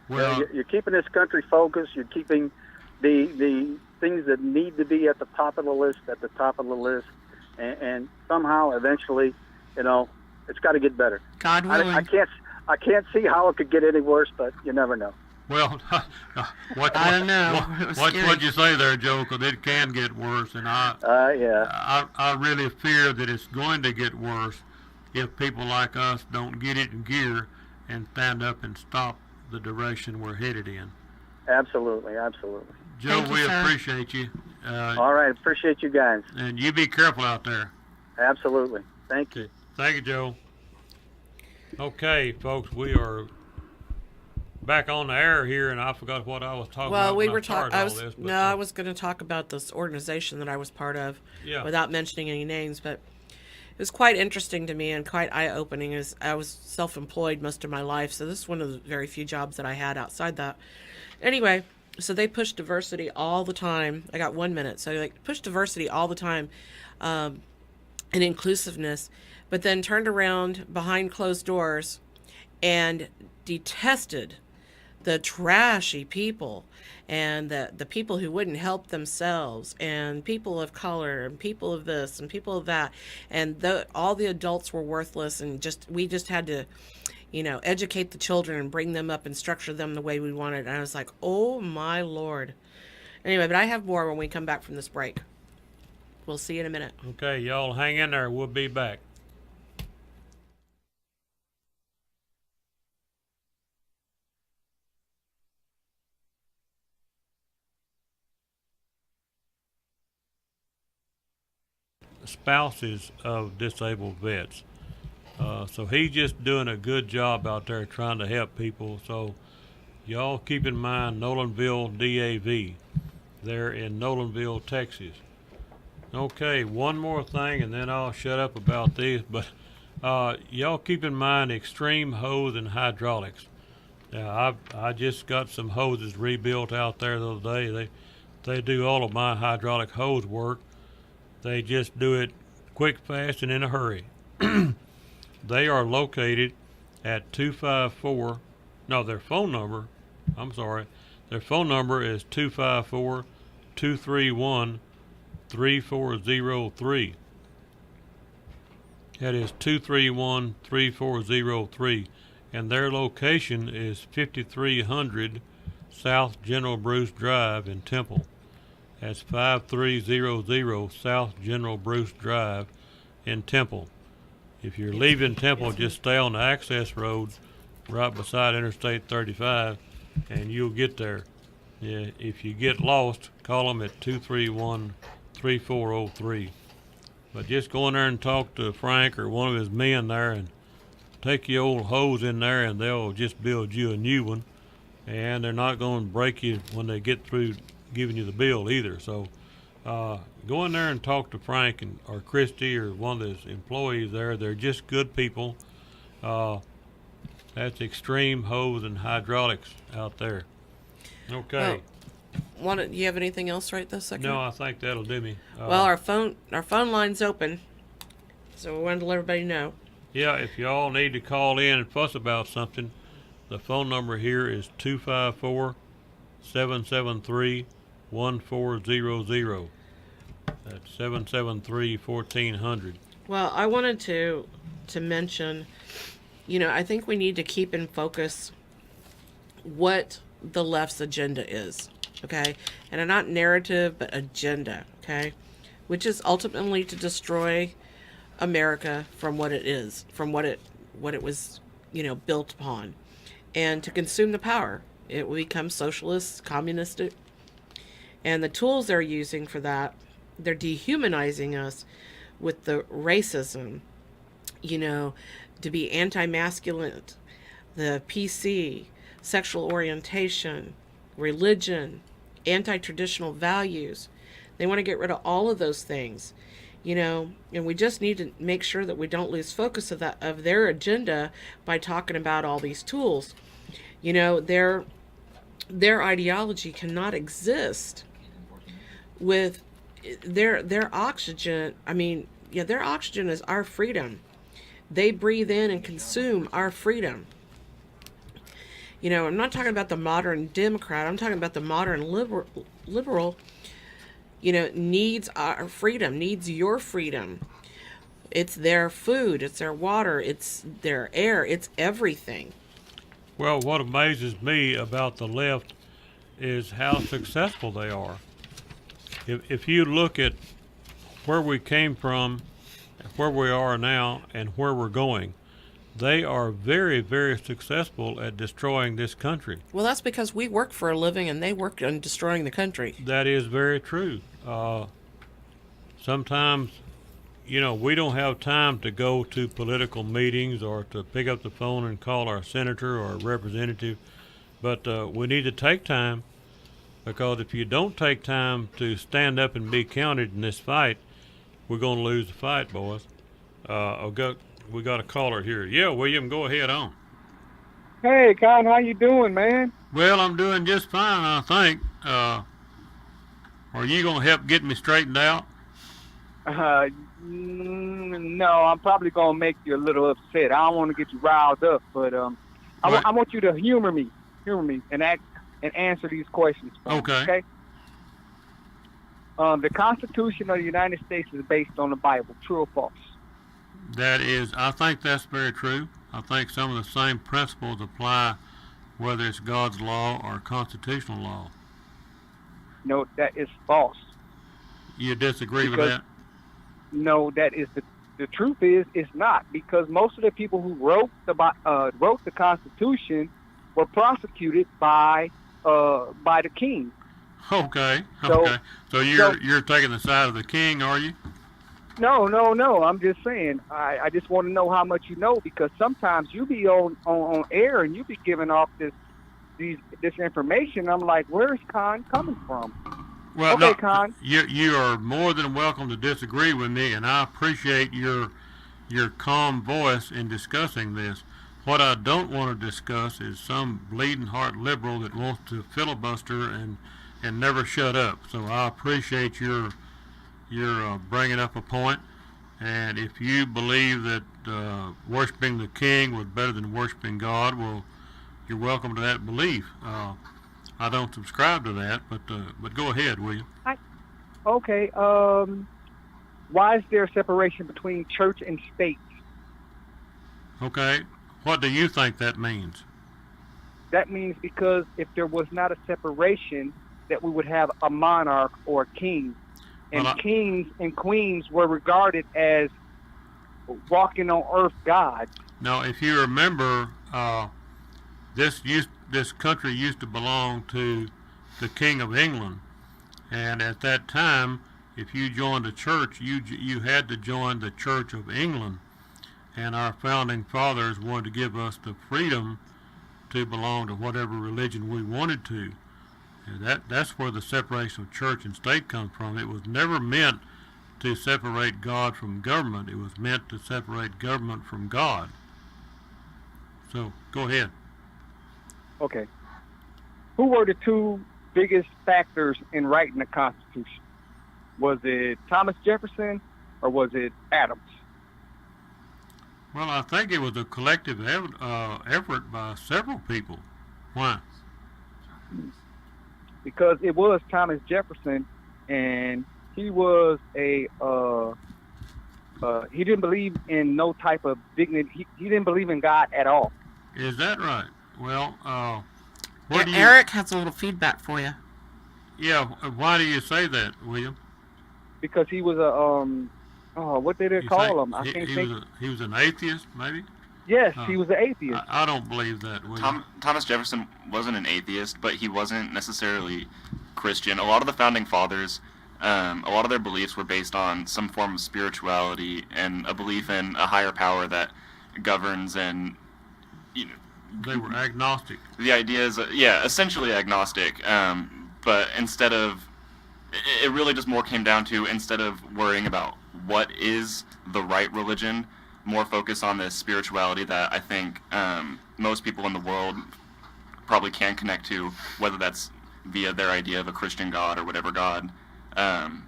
Well, You're keeping this country focused. You're keeping the things that need to be at the top of the list at the top of the list. And somehow, eventually, it's got to get better. God willing. I can't see how it could get any worse, but you never know. well, I don't know. It was scary. What'd you say there, Joe? Because it can get worse, and Yeah. I really fear that it's going to get worse if people like us don't get it in gear and stand up and stop the direction we're headed in. Absolutely. Absolutely. Joe, Thank you, we sir. appreciate you. All right. Appreciate you guys. And you be careful out there. Absolutely. Thank you. Okay. Thank you, Joe. Okay, folks, we are back on the air here, and I forgot what I was talking about. Well, we when were started talking. all this, but, I was going to talk about this organization that I was part of, Yeah. without mentioning any names. But it was quite interesting to me and quite eye-opening. As I was self-employed most of my life, so this is one of the very few jobs that I had outside that. Anyway, so they push diversity all the time. I got 1 minute. So they push diversity all the time, and inclusiveness, but then turned around behind closed doors and detested the trashy people and the people who wouldn't help themselves, and people of color and people of this and people of that, and all the adults were worthless, and we just had to educate the children and bring them up and structure them the way we wanted. And I was like, oh my Lord. Anyway, but I have more when we come back from this break. We'll see you in a minute. Okay, y'all hang in there. We'll be back. Spouses of disabled vets. So he's just doing a good job out there trying to help people. So y'all keep in mind Nolanville DAV. They're in Nolanville, Texas. Okay, one more thing, and then I'll shut up about this. But y'all keep in mind Extreme Hose and Hydraulics. Now, I just got some hoses rebuilt out there the other day. They do all of my hydraulic hose work. They just do it quick, fast, and in a hurry. They are located at 254. No, their phone number. I'm sorry. Their phone number is 254-231-3403. That is 231-3403. And their location is 5300 South General Bruce Drive in Temple. That's 5300 South General Bruce Drive in Temple. If you're leaving Temple, just stay on the access road right beside Interstate 35, and you'll get there. Yeah, if you get lost, call them at 231-3403. But just go in there and talk to Frank or one of his men there, and take your old hose in there, and they'll just build you a new one. and they're not going to break you when they get through giving you the bill either. So go in there and talk to Frank or Christy or one of his employees there. They're just good people. That's Extreme Hose and Hydraulics out there. Okay. You have anything else right this second? No, I think that'll do me. Well, our phone line's open, so we wanted to let everybody know. Yeah, if y'all need to call in and fuss about something, the phone number here is 254-773-1400. That's 773-1400. Well, I wanted to mention, I think we need to keep in focus what the left's agenda is, okay? And not narrative, but agenda, okay? Which is ultimately to destroy America from what it is, from what it was, built upon, and to consume the power. It will become socialist, communistic, and the tools they're using for that, they're dehumanizing us with the racism, to be anti-masculine, the PC, sexual orientation, religion, anti-traditional values. They want to get rid of all of those things, and we just need to make sure that we don't lose focus of their agenda by talking about all these tools. Their ideology cannot exist with their oxygen. Their oxygen is our freedom. They breathe in and consume our freedom. I'm not talking about the modern Democrat. I'm talking about the modern liberal, needs our freedom, needs your freedom. It's their food, it's their water, it's their air, it's everything. Well, what amazes me about the left is how successful they are. If you look at where we came from, where we are now, and where we're going, they are very, very successful at destroying this country. Well, that's because we work for a living and they work on destroying the country. That is very true. Sometimes, we don't have time to go to political meetings or to pick up the phone and call our senator or representative, but we need to take time, because if you don't take time to stand up and be counted in this fight, we're going to lose the fight, boys. We got a caller here. Yeah, William, go ahead on. Hey, Conn, how you doing, man? Well, I'm doing just fine, I think. Are you going to help get me straightened out? No, I'm probably going to make you a little upset. I don't want to get you riled up, but I want you to humor me and answer these questions for me, okay? The Constitution of the United States is based on the Bible. True or false? I think that's very true. I think some of the same principles apply whether it's God's law or constitutional law. No, that is false. You disagree with that? No, that is the truth is it's not, because most of the people who wrote the Constitution were prosecuted by the king. Okay. So you're taking the side of the king, are you? No. I'm just saying. I just want to know how much you know, because sometimes you be on air and you be giving off this information. I'm like, where's Conn coming from? Well, okay, no, Conn. You are more than welcome to disagree with me, and I appreciate your calm voice in discussing this. What I don't want to discuss is some bleeding heart liberal that wants to filibuster and never shut up. So I appreciate your bringing up a point, and if you believe that worshiping the king was better than worshiping God, well, you're welcome to that belief. I don't subscribe to that, but go ahead, will you? Okay. Why is there a separation between church and state? Okay. What do you think that means? That means because if there was not a separation, that we would have a monarch or a king. And kings and queens were regarded as walking on earth gods. Now, if you remember, this country used to belong to the King of England, and at that time, if you joined a church, you had to join the Church of England, and our founding fathers wanted to give us the freedom to belong to whatever religion we wanted to. And that's where the separation of church and state comes from. It was never meant to separate God from government. It was meant to separate government from God. So, go ahead. Okay. Who were the two biggest factors in writing the Constitution? Was it Thomas Jefferson or was it Adams? Well, I think it was a collective effort by several people. Why? Because it was Thomas Jefferson, and he was he didn't believe in no type of dignity. He didn't believe in God at all. Is that right? Well, Eric has a little feedback for you. Yeah, why do you say that, William? Because he was what did they call him? He was an atheist, maybe? Yes, he was an atheist. I don't believe that, William. Thomas Jefferson wasn't an atheist, but he wasn't necessarily Christian. A lot of the founding fathers, a lot of their beliefs were based on some form of spirituality and a belief in a higher power that governs, and they were agnostic. The idea is, essentially agnostic. But instead of, it really just more came down to, instead of worrying about what is the right religion, more focus on this spirituality that I think most people in the world probably can connect to, whether that's via their idea of a Christian God or whatever God. And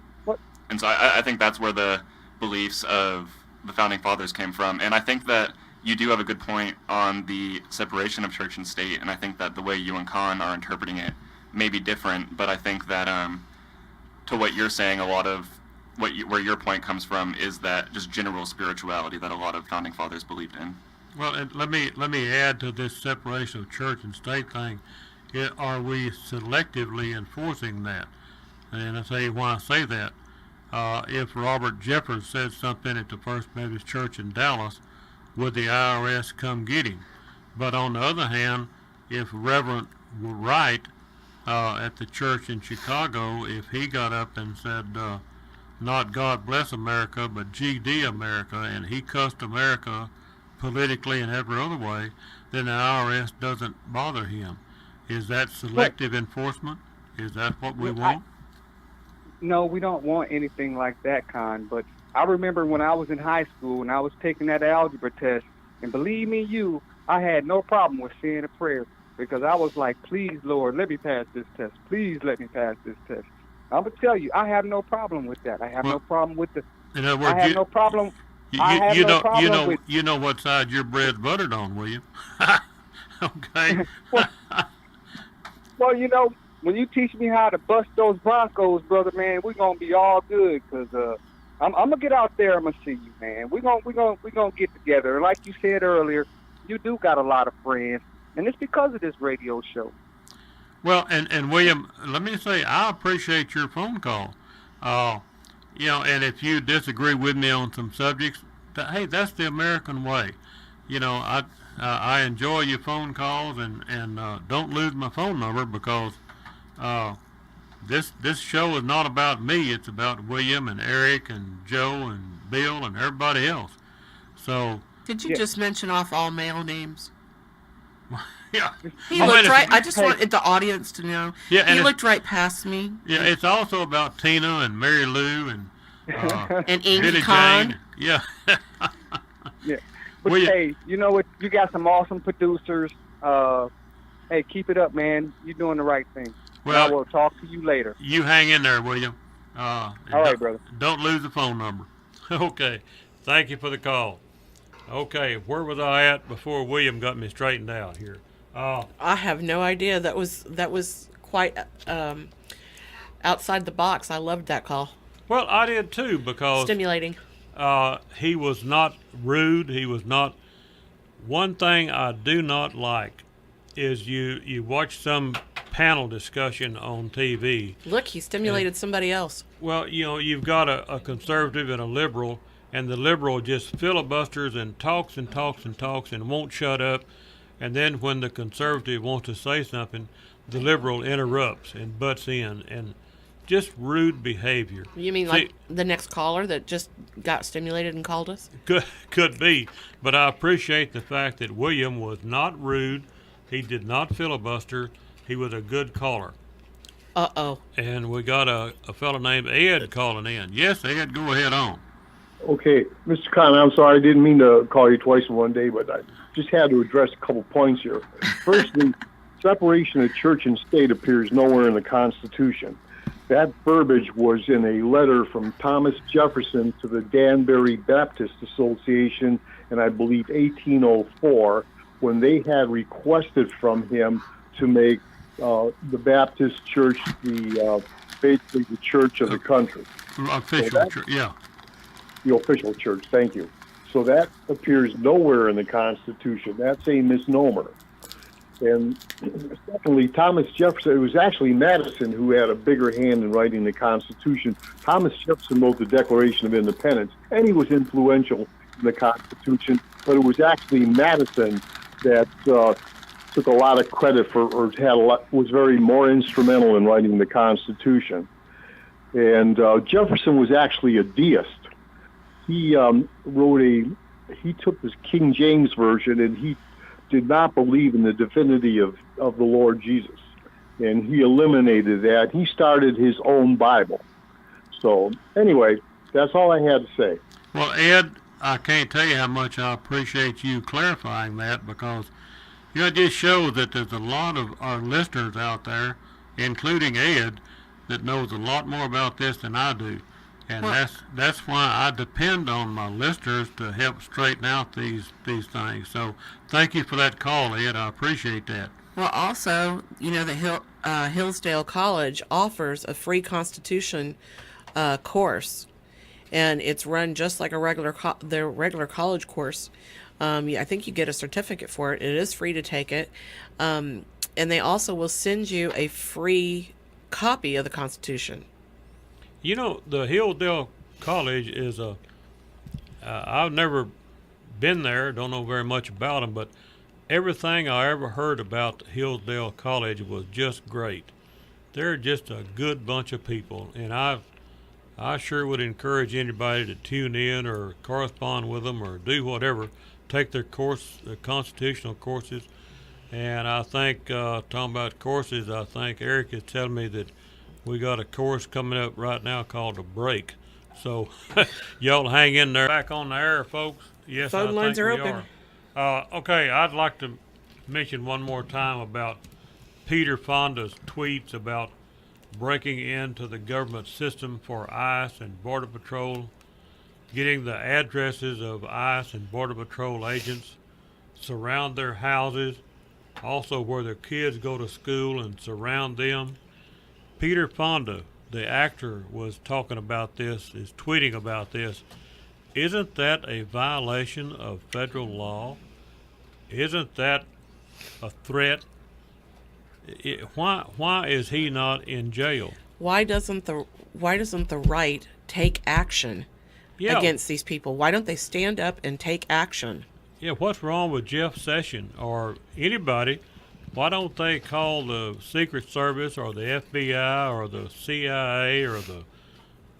so I think that's where the beliefs of the founding fathers came from. And I think that you do have a good point on the separation of church and state, and I think that the way you and Conn are interpreting it may be different, but I think that to what you're saying, a lot of where your point comes from is that just general spirituality that a lot of founding fathers believed in. Well, and let me add to this separation of church and state thing. Are we selectively enforcing that? And I'll tell you why I say that. If Robert Jeffers said something at the First Methodist Church in Dallas, would the IRS come get him? But on the other hand, if Reverend Wright at the church in Chicago, if he got up and said, not God bless America, but GD America, and he cussed America politically and every other way, then the IRS doesn't bother him. Is that selective enforcement? Is that what we want? No, we don't want anything like that, Conn. But I remember when I was in high school and I was taking that algebra test, and believe me, I had no problem with saying a prayer, because I was like, please, Lord, let me pass this test. Please let me pass this test. I'm going to tell you, I have no problem with that. I have no problem with the... In other words, I have no problem... You know what side your bread's buttered on, will you? Okay. well, when you teach me how to bust those Broncos, brother, man, we're going to be all good, because I'm going to get out there. I'm going to see you, man. We're gonna get together. And like you said earlier, you do got a lot of friends, and it's because of this radio show. Well, and William, let me say, I appreciate your phone call. And if you disagree with me on some subjects, hey, that's the American way. I enjoy your phone calls, and don't lose my phone number, because this show is not about me. It's about William and Eric and Joe and Bill and everybody else. So could you just mention off all male names? Yeah. He looked right. I just wanted the audience to know. Yeah, he looked right past me. Yeah, it's also about Tina and Mary Lou and and Amy Billy Conn. Jane. Yeah. Yeah. But hey, you know what? You got some awesome producers. Hey, keep it up, man. You're doing the right thing. Well, I will talk to you later. You hang in there, William. All right, brother. Don't lose the phone number. Okay. Thank you for the call. Okay, where was I at before William got me straightened out here? I have no idea. That was quite outside the box. I loved that call. Well, I did too, because stimulating. He was not rude. He was not. One thing I do not like is you watch some panel discussion on TV. Look, he stimulated somebody else. Well, you've got a conservative and a liberal, and the liberal just filibusters and talks and talks and talks and won't shut up. And then when the conservative wants to say something, the liberal interrupts and butts in, and just rude behavior. You mean like the next caller that just got stimulated and called us? Could be, but I appreciate the fact that William was not rude, He did not filibuster. He was a good caller. Uh-oh. And we got a fellow named Ed calling in. Yes, Ed, go ahead on. Okay, Mr. Conn, I'm sorry, I didn't mean to call you twice in one day, but I just had to address a couple points here. Firstly, separation of church and state appears nowhere in the Constitution. That verbiage was in a letter from Thomas Jefferson to the Danbury Baptist Association in, I believe, 1804, when they had requested from him to make the Baptist Church basically the church of the country. Official church, yeah. The official church, thank you. So that appears nowhere in the Constitution. That's a misnomer. And secondly, Thomas Jefferson, it was actually Madison who had a bigger hand in writing the Constitution. Thomas Jefferson wrote the Declaration of Independence, and he was influential in the Constitution, but it was actually Madison that took a lot of credit for, or was very more instrumental in writing the Constitution. And Jefferson was actually a deist. He he took this King James version, and he did not believe in the divinity of the Lord Jesus. And he eliminated that. He started his own Bible. So anyway, that's all I had to say. Well, Ed, I can't tell you how much I appreciate you clarifying that, because it just shows that there's a lot of our listeners out there, including Ed, that knows a lot more about this than I do. And that's why I depend on my listeners to help straighten out these things. So thank you for that call, Ed. I appreciate that. Well, also, the Hillsdale College offers a free Constitution course, and it's run just like a regular college course. I think you get a certificate for it. It is free to take it, and they also will send you a free copy of the Constitution. The Hillsdale College is I've never been there, don't know very much about them, but everything I ever heard about Hillsdale College was just great. They're just a good bunch of people, and I sure would encourage anybody to tune in or correspond with them or do whatever, take their constitutional courses. And I think, talking about courses, I think Eric is telling me that we got a course coming up right now called A Break. So y'all hang in there. Back on the air, folks. Yes, phone lines are open. Okay, I'd like to mention one more time about Peter Fonda's tweets about breaking into the government system for ICE and Border Patrol, getting the addresses of ICE and Border Patrol agents, surround their houses, also where their kids go to school, and surround them. Peter Fonda, the actor, was talking about this, is tweeting about this. Isn't that a violation of federal law? Isn't that a threat? Why is he not in jail? Why doesn't the right take action against these people? Why don't they stand up and take action? Yeah, what's wrong with Jeff Sessions or anybody? Why don't they call the Secret Service or the FBI or the CIA or the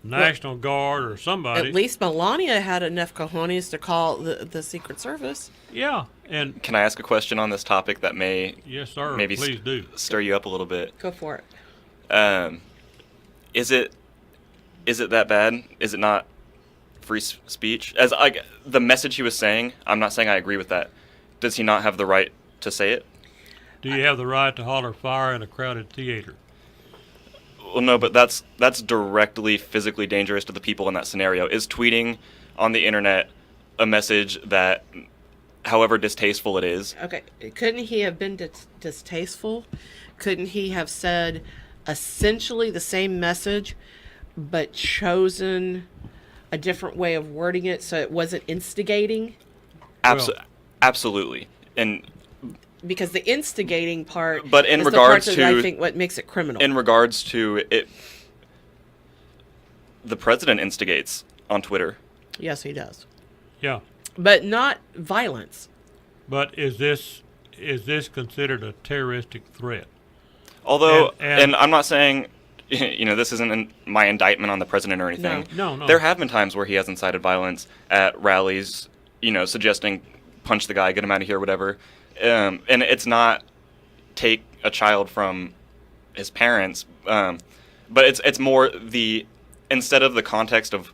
National Guard or somebody? At least Melania had enough cojones to call the Secret Service. Yeah, and can I ask a question on this topic that may yes, sir. Maybe please do stir you up a little bit? Go for it. Is it that bad? Is it not free speech? The message he was saying, I'm not saying I agree with that. Does he not have the right to say it? Do you have the right to holler fire in a crowded theater? Well, no, but that's directly physically dangerous to the people in that scenario. Is tweeting on the internet a message that, however distasteful it is? Okay, couldn't he have been distasteful? Couldn't he have said essentially the same message, but chosen a different way of wording it so it wasn't instigating? Absolutely. And because the instigating part but in is regards the part that I think what makes it criminal. In regards to it, the president instigates on Twitter. Yes, he does. Yeah. But not violence. But is this considered a terroristic threat? Although, and I'm not saying, this isn't my indictment on the president or anything. No. There have been times where he has incited violence at rallies, suggesting punch the guy, get him out of here, whatever. And it's not take a child from his parents, but it's more instead of the context of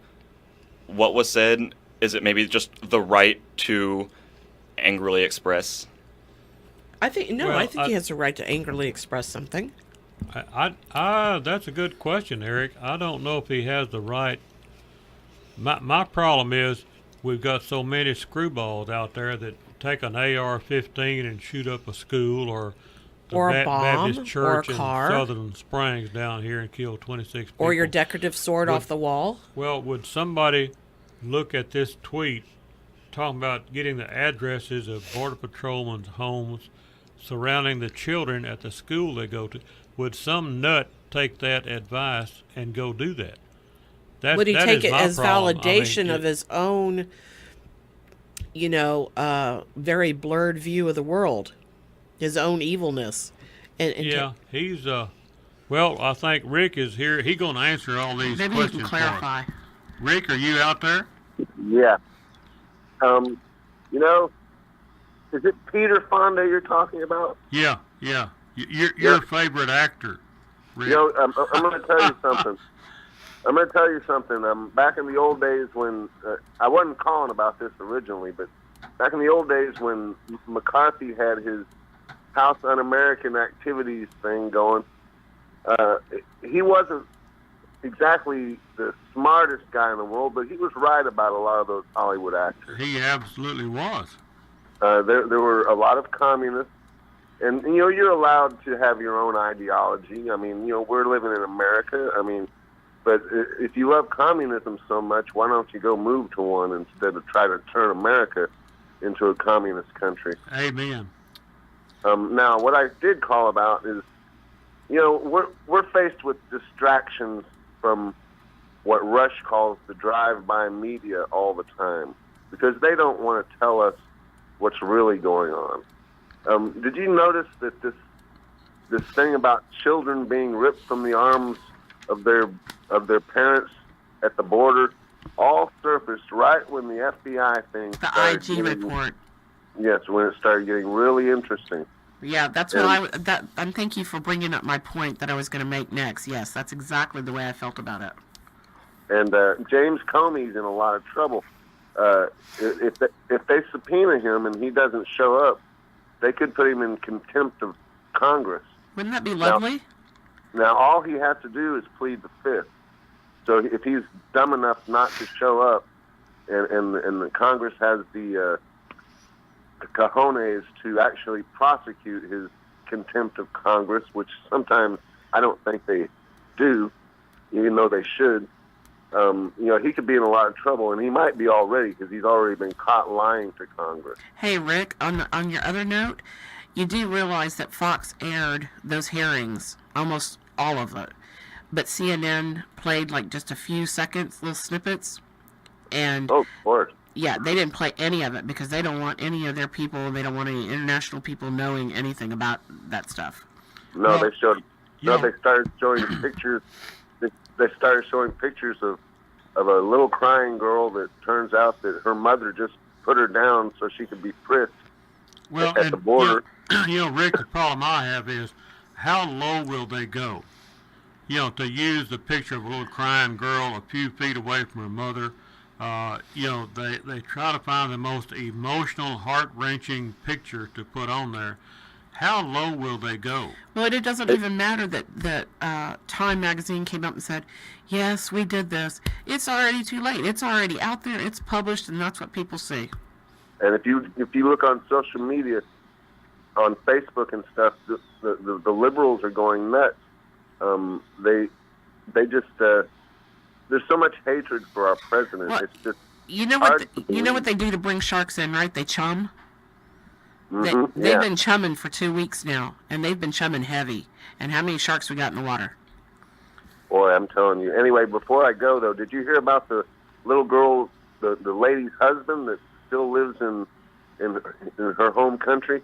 what was said, is it maybe just the right to angrily express? I think he has a right to angrily express something. That's a good question, Eric. I don't know if he has the right. My problem is we've got so many screwballs out there that take an AR-15 and shoot up a school or a bomb, Baptist church or a car, in Southern Springs down here and kill 26 people. Or your decorative sword off the wall. Well, would somebody look at this tweet talking about getting the addresses of Border Patrolmen's homes surrounding the children at the school they go to? Would some nut take that advice and go do that? Would he take it as problem. validation of his own, very blurred view of the world, his own evilness? He's well, I think Rick is here. He's going to answer all these questions. Maybe he can clarify. Rick, are you out there? Yeah. Is it Peter Fonda you're talking about? Yeah. Your favorite actor, Rick. I'm going to tell you something. Back in the old days when I wasn't calling about this originally, but back in the old days when McCarthy had his House Un-American Activities thing going, he wasn't exactly the smartest guy in the world, but he was right about a lot of those Hollywood actors. He absolutely was. There were a lot of communists, and you're allowed to have your own ideology. I mean, we're living in America. I mean, but if you love communism so much, why don't you go move to one instead of try to turn America into a communist country? Amen. Now, what I did call about is, we're faced with distractions from what Rush calls the drive-by media all the time, because they don't want to tell us what's really going on. Did you notice that this thing about children being ripped from the arms of their parents at the border all surfaced right when the FBI thing started? The IG report. Yes, when it started getting really interesting. Yeah, that's what and thank you for bringing up my point that I was going to make next. Yes, that's exactly the way I felt about it. And James Comey's in a lot of trouble. If they subpoena him and he doesn't show up, they could put him in contempt of Congress. Wouldn't that be lovely? Now all he has to do is plead the fifth. So if he's dumb enough not to show up, and the Congress has the cojones to actually prosecute his contempt of Congress, which sometimes I don't think they do, even though they should. He could be in a lot of trouble, and he might be already, because he's already been caught lying to Congress. Hey, Rick, on your other note, you do realize that Fox aired those hearings, almost all of it, but CNN played like just a few seconds, little snippets, and of course. Yeah, they didn't play any of it because they don't want any of their people, they don't want any international people knowing anything about that stuff. No, they showed. No, they started showing pictures. They started showing pictures of a little crying girl that turns out that her mother just put her down so she could be frisked at the border. Rick, the problem I have is how low will they go? To use the picture of a little crying girl a few feet away from her mother. They try to find the most emotional, heart-wrenching picture to put on there. How low will they go? Well, it doesn't even matter that Time magazine came up and said, yes, we did this. It's already too late. It's already out there. It's published, and that's what people see. And if you look on social media, on Facebook and stuff, the liberals are going nuts. They just there's so much hatred for our president. Well, it's just you know what they do to bring sharks in, right? They chum. Mm-hmm, they've been chumming for 2 weeks now, and they've been chumming heavy. And how many sharks we got in the water? Boy, I'm telling you. Anyway, before I go though, did you hear about the little girl, the lady's husband that still lives in her home country?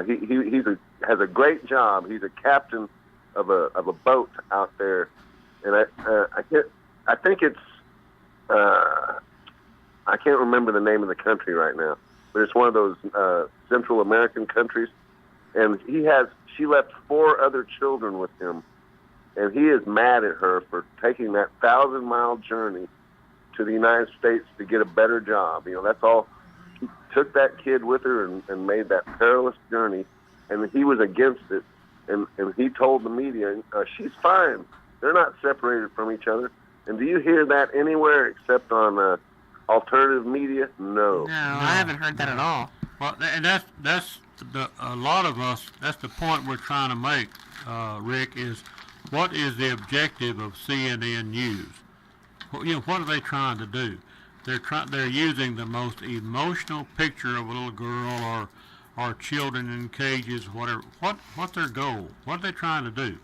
He has a great job. He's a captain of a boat out there, and I think it's I can't remember the name of the country right now, but it's one of those Central American countries. and she left 4 other children with him, and he is mad at her for taking that 1,000-mile journey to the United States to get a better job. That's all. He took that kid with her and made that perilous journey, and he was against it. And he told the media, she's fine. They're not separated from each other. And do you hear that anywhere except on alternative media? No. No, I haven't heard that at all. Well, and that's a lot of us. That's the point we're trying to make, Rick. Is what is the objective of CNN News? What are they trying to do? They're using the most emotional picture of a little girl or children in cages, whatever. What's their goal? What are they trying to do?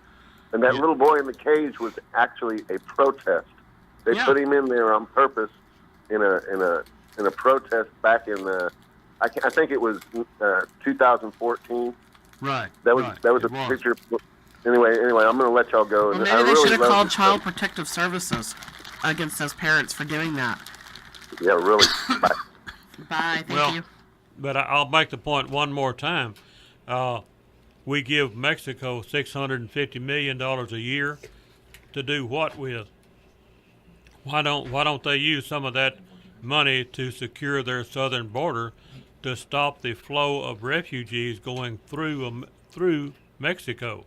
And that little boy in the cage was actually a protest. They put him in there on purpose in a protest back in I think it was 2014. Right. That was a picture. Anyway, I'm going to let y'all go. Well, maybe they should have called Child Protective Services against those parents for doing that. Yeah, really. Bye. Bye. Thank you. But I'll make the point one more time. We give Mexico $650 million a year to do what with? Why don't they use some of that money to secure their southern border to stop the flow of refugees going through Mexico?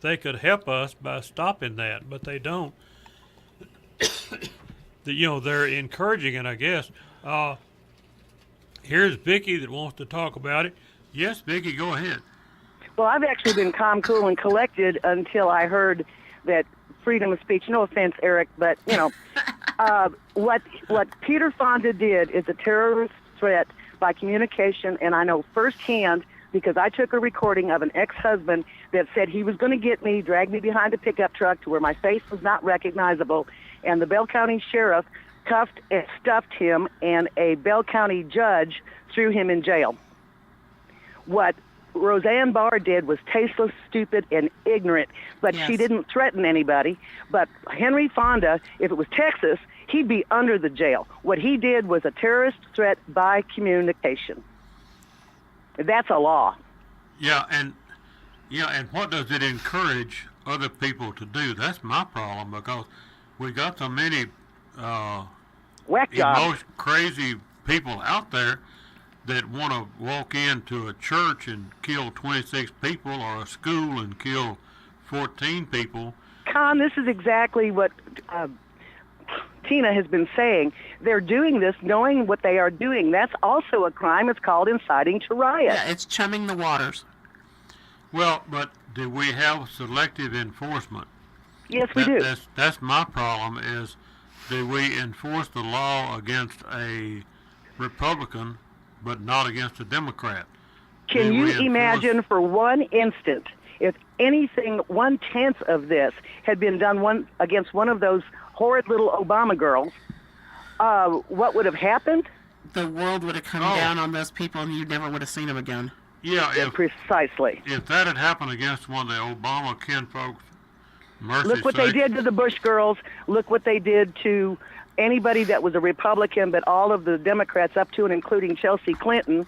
They could help us by stopping that, but they don't. They're encouraging it, I guess. Here's Vicki that wants to talk about it. Yes, Vicki, go ahead. Well, I've actually been calm, cool, and collected until I heard that freedom of speech. No offense, Eric, but what Peter Fonda did is a terrorist threat by communication, and I know firsthand because I took a recording of an ex-husband that said he was going to get me, drag me behind a pickup truck to where my face was not recognizable, and the Bell County sheriff cuffed and stuffed him, and a Bell County judge threw him in jail. What Roseanne Barr did was tasteless, stupid, and ignorant, but she didn't threaten anybody. But Henry Fonda, if it was Texas, he'd be under the jail. What he did was a terrorist threat by communication. That's a law. And what does it encourage other people to do? That's my problem, because we got so many whack jobs, crazy people out there that want to walk into a church and kill 26 people, or a school and kill 14 people. Conn, this is exactly what Tina has been saying. They're doing this knowing what they are doing. That's also a crime. It's called inciting to riot. Yeah, it's chumming the waters. Well, but do we have selective enforcement? Yes, we do. That's my problem, is do we enforce the law against a Republican but not against a Democrat? Can you imagine for one instant if anything 1/10 of this had been done against one of those horrid little Obama girls, what would have happened? The world would have come down on those people, and you never would have seen them again. Yeah, precisely. If that had happened against one of the Obama kinfolks, look what they did to the Bush girls. Look what they did to anybody that was a Republican, but all of the Democrats up to and including Chelsea Clinton,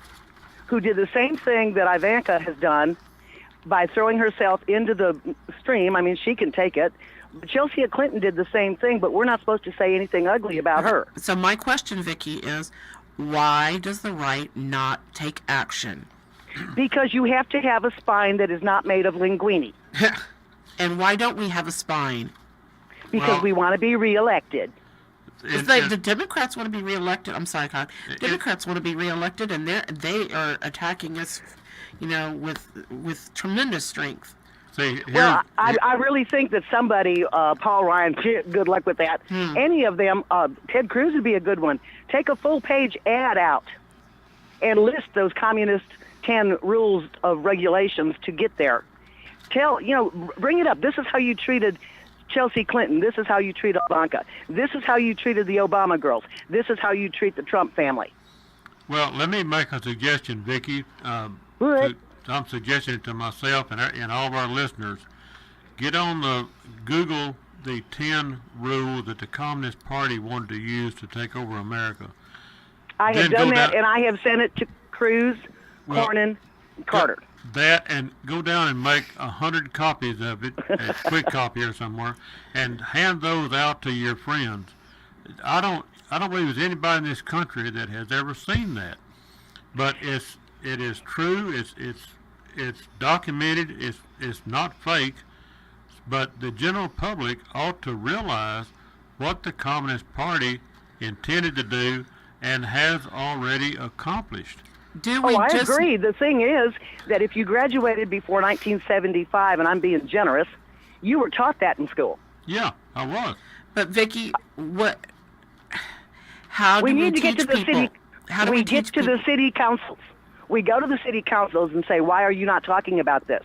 who did the same thing that Ivanka has done by throwing herself into the stream. I mean, she can take it. Chelsea Clinton did the same thing, but we're not supposed to say anything ugly about her. So my question, Vicki, is why does the right not take action? Because you have to have a spine that is not made of linguine. And why don't we have a spine? Because we want to be reelected. The Democrats want to be reelected. I'm sorry, Conn. Democrats want to be reelected, and they are attacking us, with tremendous strength. See, I really think that somebody, Paul Ryan, good luck with that. Any of them, Ted Cruz would be a good one. Take a full-page ad out and list those communist 10 rules of regulations to get there. Bring it up. This is how you treated Chelsea Clinton. This is how you treat Ivanka. This is how you treated the Obama girls. This is how you treat the Trump family. Well, let me make a suggestion, Vicki. I'm suggesting it to myself and all of our listeners. Get on the Google the 10 rules that the Communist Party wanted to use to take over America. I have done that, and I have sent it to Cruz, Cornyn, and Carter. that and go down and make 100 copies of it at Quick Copy or somewhere, and hand those out to your friends. I don't believe there's anybody in this country that has ever seen that, but it is true. It's documented. It's not fake. But the general public ought to realize what the Communist Party intended to do and has already accomplished. I agree. The thing is that if you graduated before 1975, and I'm being generous, you were taught that in school. Yeah, I was. But Vicki, how do we need to teach get to the people? city? How do we we get teach to people? the city councils. We go to the city councils and say, why are you not talking about this?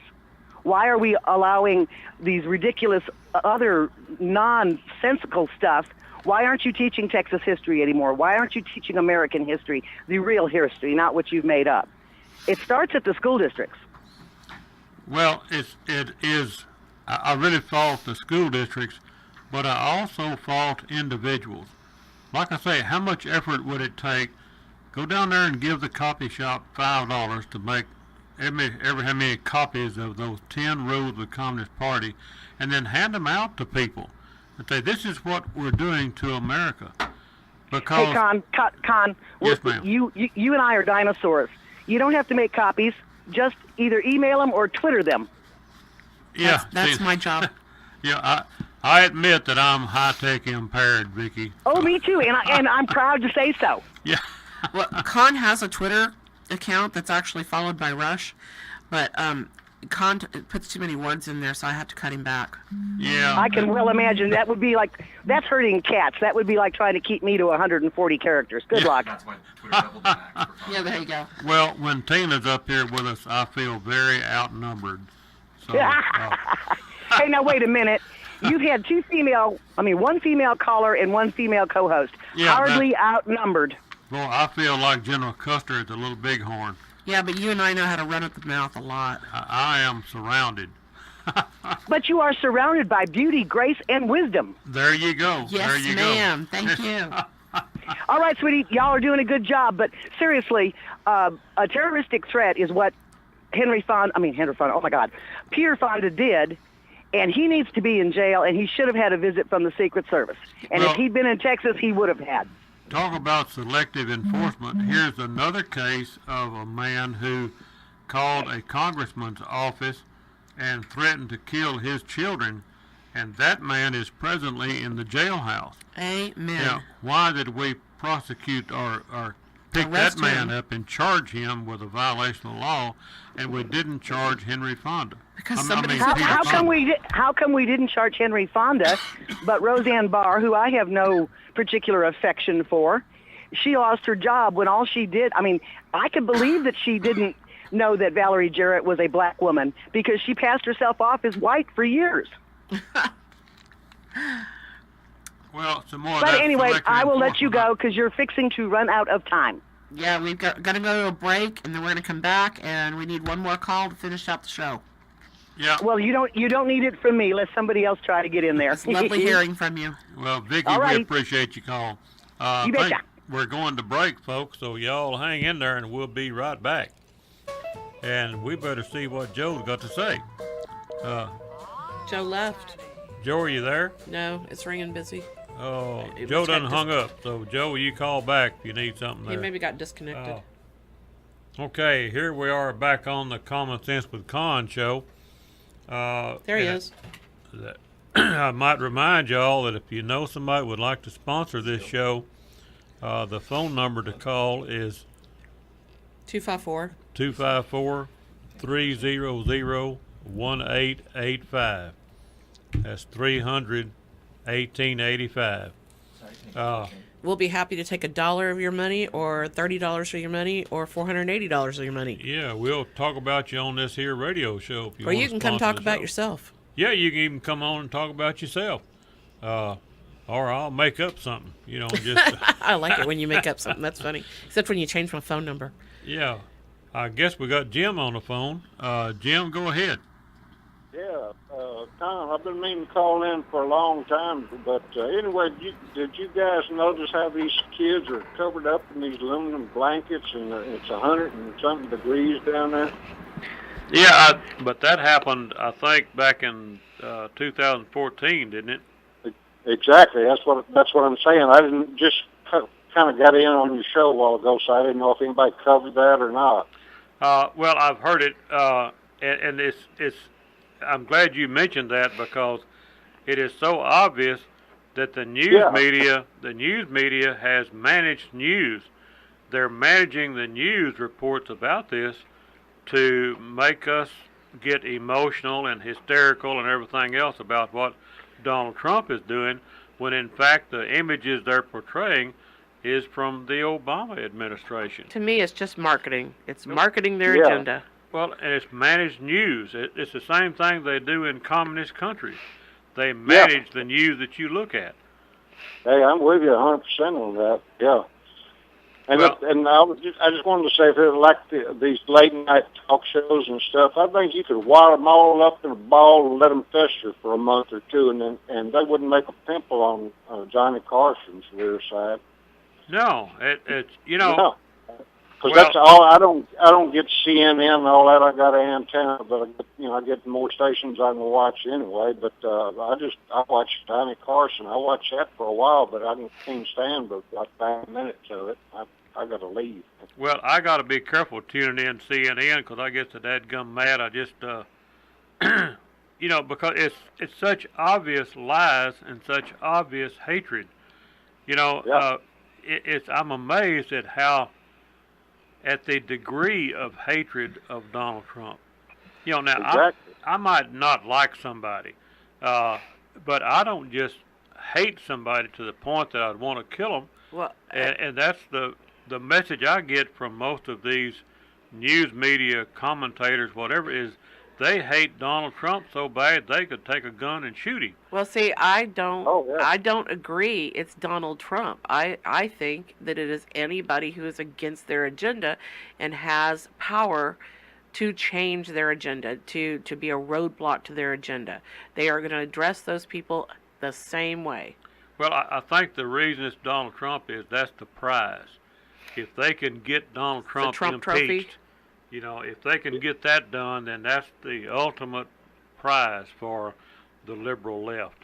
Why are we allowing these ridiculous other nonsensical stuff? Why aren't you teaching Texas history anymore? Why aren't you teaching American history, the real history, not what you've made up? It starts at the school districts. Well, it is. I really fault the school districts, but I also fault individuals. Like I say, how much effort would it take? Go down there and give the copy shop $5 to make every how many copies of those 10 rules of the Communist Party, and then hand them out to people and say, this is what we're doing to America. Because, hey, Conn, yes, ma'am. You and I are dinosaurs. You don't have to make copies. Just either email them or Twitter them. Yeah, that's my job. Yeah, I admit that I'm high-tech impaired, Vicki. Oh, me too, and I'm proud to say so. Yeah. Well, Conn has a Twitter account that's actually followed by Rush, but Conn puts too many words in there, so I have to cut him back. Yeah. I can well imagine that would be like, that's hurting cats. That would be like trying to keep me to 140 characters. Good luck. That's why Twitter doubled back. Yeah, there you go. Well, when Tina's up here with us, I feel very outnumbered. So, Hey, now wait a minute. You've had one female caller and one female co-host. Yeah, Hardly outnumbered. well, I feel like General Custer at the Little Bighorn. Yeah, but you and I know how to run at the mouth a lot. I am surrounded. But you are surrounded by beauty, grace, and wisdom. There you go. Yes, there you ma'am. go. Thank you. All right, sweetie, y'all are doing a good job. But seriously, a terroristic threat is what Peter Fonda did, and he needs to be in jail, and he should have had a visit from the Secret Service. And Well, if he'd been in Texas, he would have had. Talk about selective enforcement. Here's another case of a man who called a congressman's office and threatened to kill his children, and that man is presently in the jailhouse. Amen. Now, why did we prosecute or pick Arrest that man him. up and charge him with a violation of law, and we didn't charge Henry Fonda? Because I mean, somebody Peter How Fonda. come we didn't charge Henry Fonda, but Roseanne Barr, who I have no particular affection for, she lost her job when all she did, I can believe that she didn't know that Valerie Jarrett was a black woman because she passed herself off as white for years. Well, some more. of But that anyway, selective I will let you enforcement. go because you're fixing to run out of time. Yeah, we've got to go to a break, and then we're going to come back, and we need one more call to finish up the show. Yeah. Well, you don't need it from me. Let somebody else try to get in there. It's lovely hearing from you. Well, Vicki, All we right. appreciate your call. You I betcha. think we're going to break, folks, so y'all hang in there, and we'll be right back. And we better see what Joe's got to say. Joe left. Joe, are you there? No, it's ringing busy. Oh, It Joe was done got hung up. So, Joe, you call back if you need something He there. maybe got disconnected. Okay, here we are back on the Common Sense with Conn show. There he and is. I might remind y'all that if you know somebody would like to sponsor this show, the phone number to call is 254. 254-300-1885. That's 300-1885. We'll be happy to take $1 of your money, or $30 of your money, or $480 of your money. Yeah, we'll talk about you on this here radio show. If you Or you wanna can come sponsor talk the about show. yourself. Yeah, you can even come on and talk about yourself. Or I'll make up something, just... I like it when you make up something. That's funny. Except when you change my phone number. Yeah. I guess we got Jim on the phone. Jim, go ahead. Yeah, Tom, I've been meaning to call in for a long time, but anyway, did you guys notice how these kids are covered up in these aluminum blankets, and it's 100 and something degrees down there? Yeah, but that happened, I think, back in 2014, didn't it? Exactly. That's what I'm saying. I didn't just kind of got in on your show a while ago, so I didn't know if anybody covered that or not. Well, I've heard it, and it's. I'm glad you mentioned that because it is so obvious that Yeah. the news media has managed news. They're managing the news reports about this to make us get emotional and hysterical and everything else about what Donald Trump is doing, when in fact the images they're portraying is from the Obama administration. To me, it's just marketing. It's marketing their Yeah. agenda. Well, and it's managed news. It's the same thing they do in communist countries. They Yeah. manage the news that you look at. Hey, I'm with you 100% on that. Yeah. And Well- I just wanted to say, if it like these late night talk shows and stuff, I think you could wad them all up in a ball and let them fester for a month or two, and they wouldn't make a pimple on Johnny Carson's rear side. No, it's No. Because Well- that's all. I don't get CNN and all that. I got an antenna, but I get more stations I can watch anyway. But I watch Johnny Carson. I watched that for a while, but I can't stand but like 5 minutes of it. I got to leave. well, I got to be careful tuning in CNN because I get so dadgum mad. I just because it's such obvious lies and such obvious hatred. Yeah. I'm amazed at the degree of hatred of Donald Trump. Now Exactly. I might not like somebody, but I don't just hate somebody to the point that I'd want to kill them. Well, And that's the message I get from most of these news media commentators, whatever, is they hate Donald Trump so bad they could take a gun and shoot him. well, see, I don't. Oh, yeah. I don't agree. It's Donald Trump. I think that it is anybody who is against their agenda and has power to change their agenda, to be a roadblock to their agenda. They are going to address those people the same way. Well, I think the reason it's Donald Trump is that's the prize. If they can get Donald Trump Trump trophy? impeached, if they can get that done, then that's the ultimate prize for the liberal left.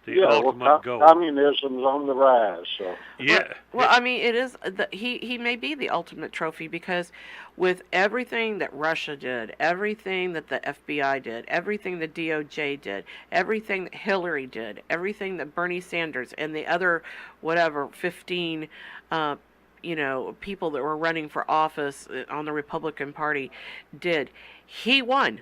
The ultimate goal. Communism's on the rise. So Yeah. Well, I mean, it is. He may be the ultimate trophy because with everything that Russia did, everything that the FBI did, everything the DOJ did, everything that Hillary did, everything that Bernie Sanders and the other 15 people that were running for office on the Republican Party did, he won.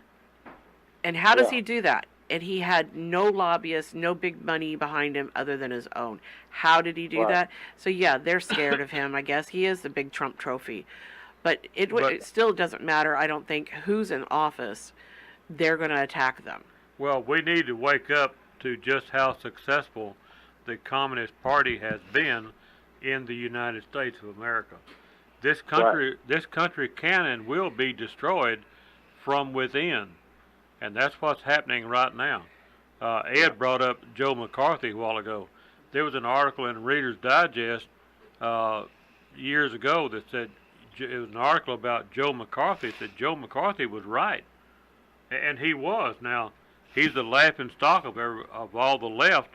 And how does he do that? And he had no lobbyists, no big money behind him other than his own. How did he do that? So yeah, they're scared of him. I guess he is the big Trump trophy, but it still doesn't matter. I don't think who's in office, they're going to attack them. Well, we need to wake up to just how successful the Communist Party has been in the United States of America. This country can and will be destroyed from within. And that's what's happening right now. Ed brought up Joe McCarthy a while ago. There was an article in Reader's Digest years ago that said, it was an article about Joe McCarthy, that Joe McCarthy was right. And he was. Now, he's the laughing stock of all the left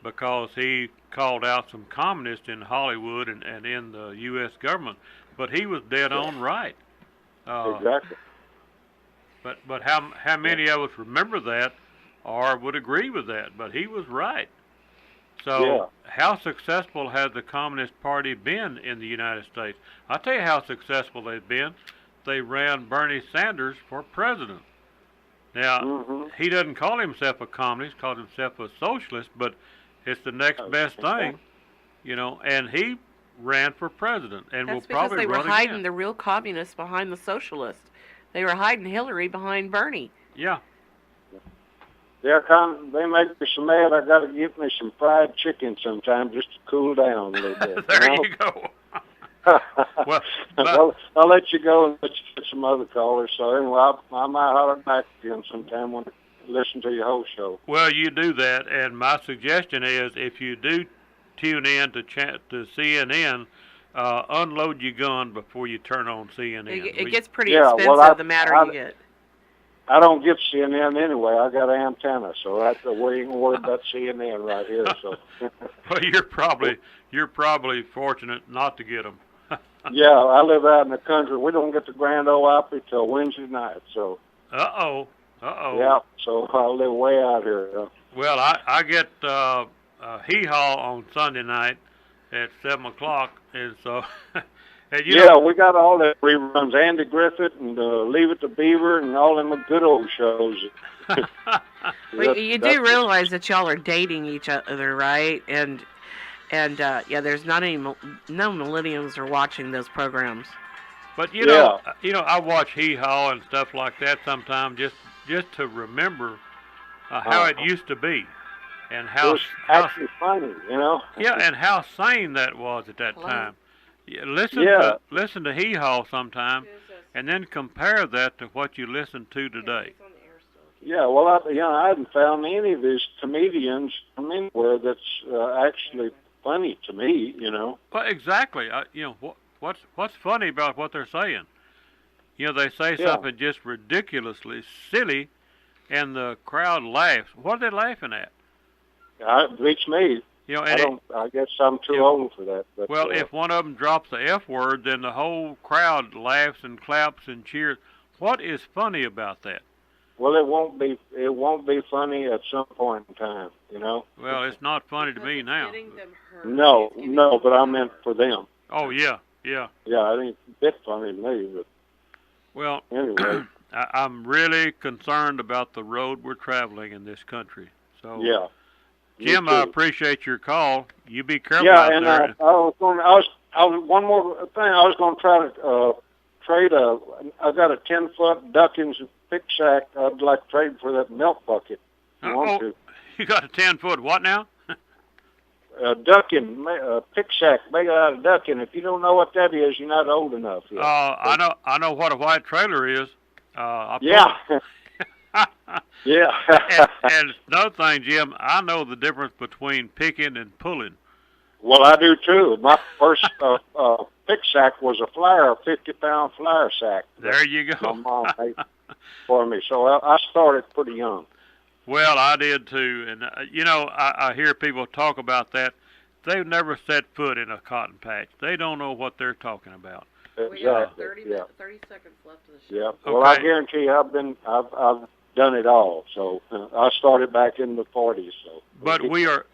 because he called out some communists in Hollywood and in the U.S. government. But he was dead on right. exactly. But how many of us remember that or would agree with that? But he was right. So how successful has the Communist Party been in the United States? I'll tell you how successful they've been. They ran Bernie Sanders for president. Now, he doesn't call himself a communist, calls himself a socialist, but it's the next best thing, and he ran for president and will That's because probably they were run hiding again. the real communists behind the socialists. They were hiding Hillary behind Bernie. Yeah. Yeah, they make me so mad. I got to get me some fried chicken sometime just to cool down a little bit. There you go. Well, I'll let you go and let you get some other callers. So anyway, I might holler back again sometime when I listen to your whole show. Well, you do that, and my suggestion is if you do tune in to CNN, unload your gun before you turn on CNN. It gets pretty expensive the madder you get. I don't get CNN anyway. I got an antenna, so we ain't worried about CNN right here. So. Well, you're probably fortunate not to get them. Yeah, I live out in the country. We don't get the Grand Ole Opry till Wednesday night. So. Uh-oh. Yeah, so I live way out here. Well, I get hee-haw on Sunday night at 7 o'clock, and so... and we got all the reruns. Andy Griffith and Leave It to Beaver and all them good old shows. Well, you do realize that y'all are dating each other, right? And there's not any no millennials are watching those programs. But you know, I watch Hee Haw and stuff like that sometimes just to remember how it used to be, and how it was actually funny, Yeah, and how sane that was at that time. Yeah, listen to Hee Haw sometime, and then compare that to what you listen to today. Yeah, well, I haven't found any of these comedians from anywhere that's actually funny to me, Well, exactly. What's funny about what they're saying? They say something just ridiculously silly, and the crowd laughs. What are they laughing at? It beats me. I guess I'm too old for that. But, well, if one of them drops the F word, then the whole crowd laughs and claps and cheers. What is funny about that? Well, it won't be funny at some point in time, Well, it's not funny to me now. No, but I meant for them. Oh yeah. Yeah, it ain't a bit funny to me, but well, anyway, I'm really concerned about the road we're traveling in this country. So yeah, Jim, I appreciate your call. You be careful out there. Yeah, and I was one more thing. I was going to try to trade I got a 10-foot Duckins pick sack. I'd like to trade for that milk bucket. You got a 10-foot what now? Ducking, pick sack made out of ducking. If you don't know what that is, you're not old enough yet. I know what a white trailer is. Yeah. Yeah. and another thing, Jim, I know the difference between picking and pulling. Well, I do too. My first pick sack was a 50-pound flyer sack. There you go. My mom made for me, so I started pretty young. Well, I did too, and I hear people talk about that. They've never set foot in a cotton patch. They don't know what they're talking about. Exactly. We have 30 seconds left of the show. Yeah. Okay. Well, I guarantee you, I've done it all. So I started back in the 40s. So. But we are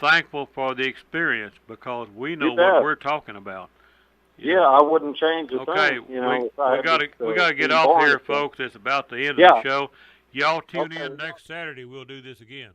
thankful for the experience because we know what we're talking about. Yeah, I wouldn't change a thing. We gotta get off here, folks. It's about the end of the show. Y'all tune in next Saturday. We'll do this again.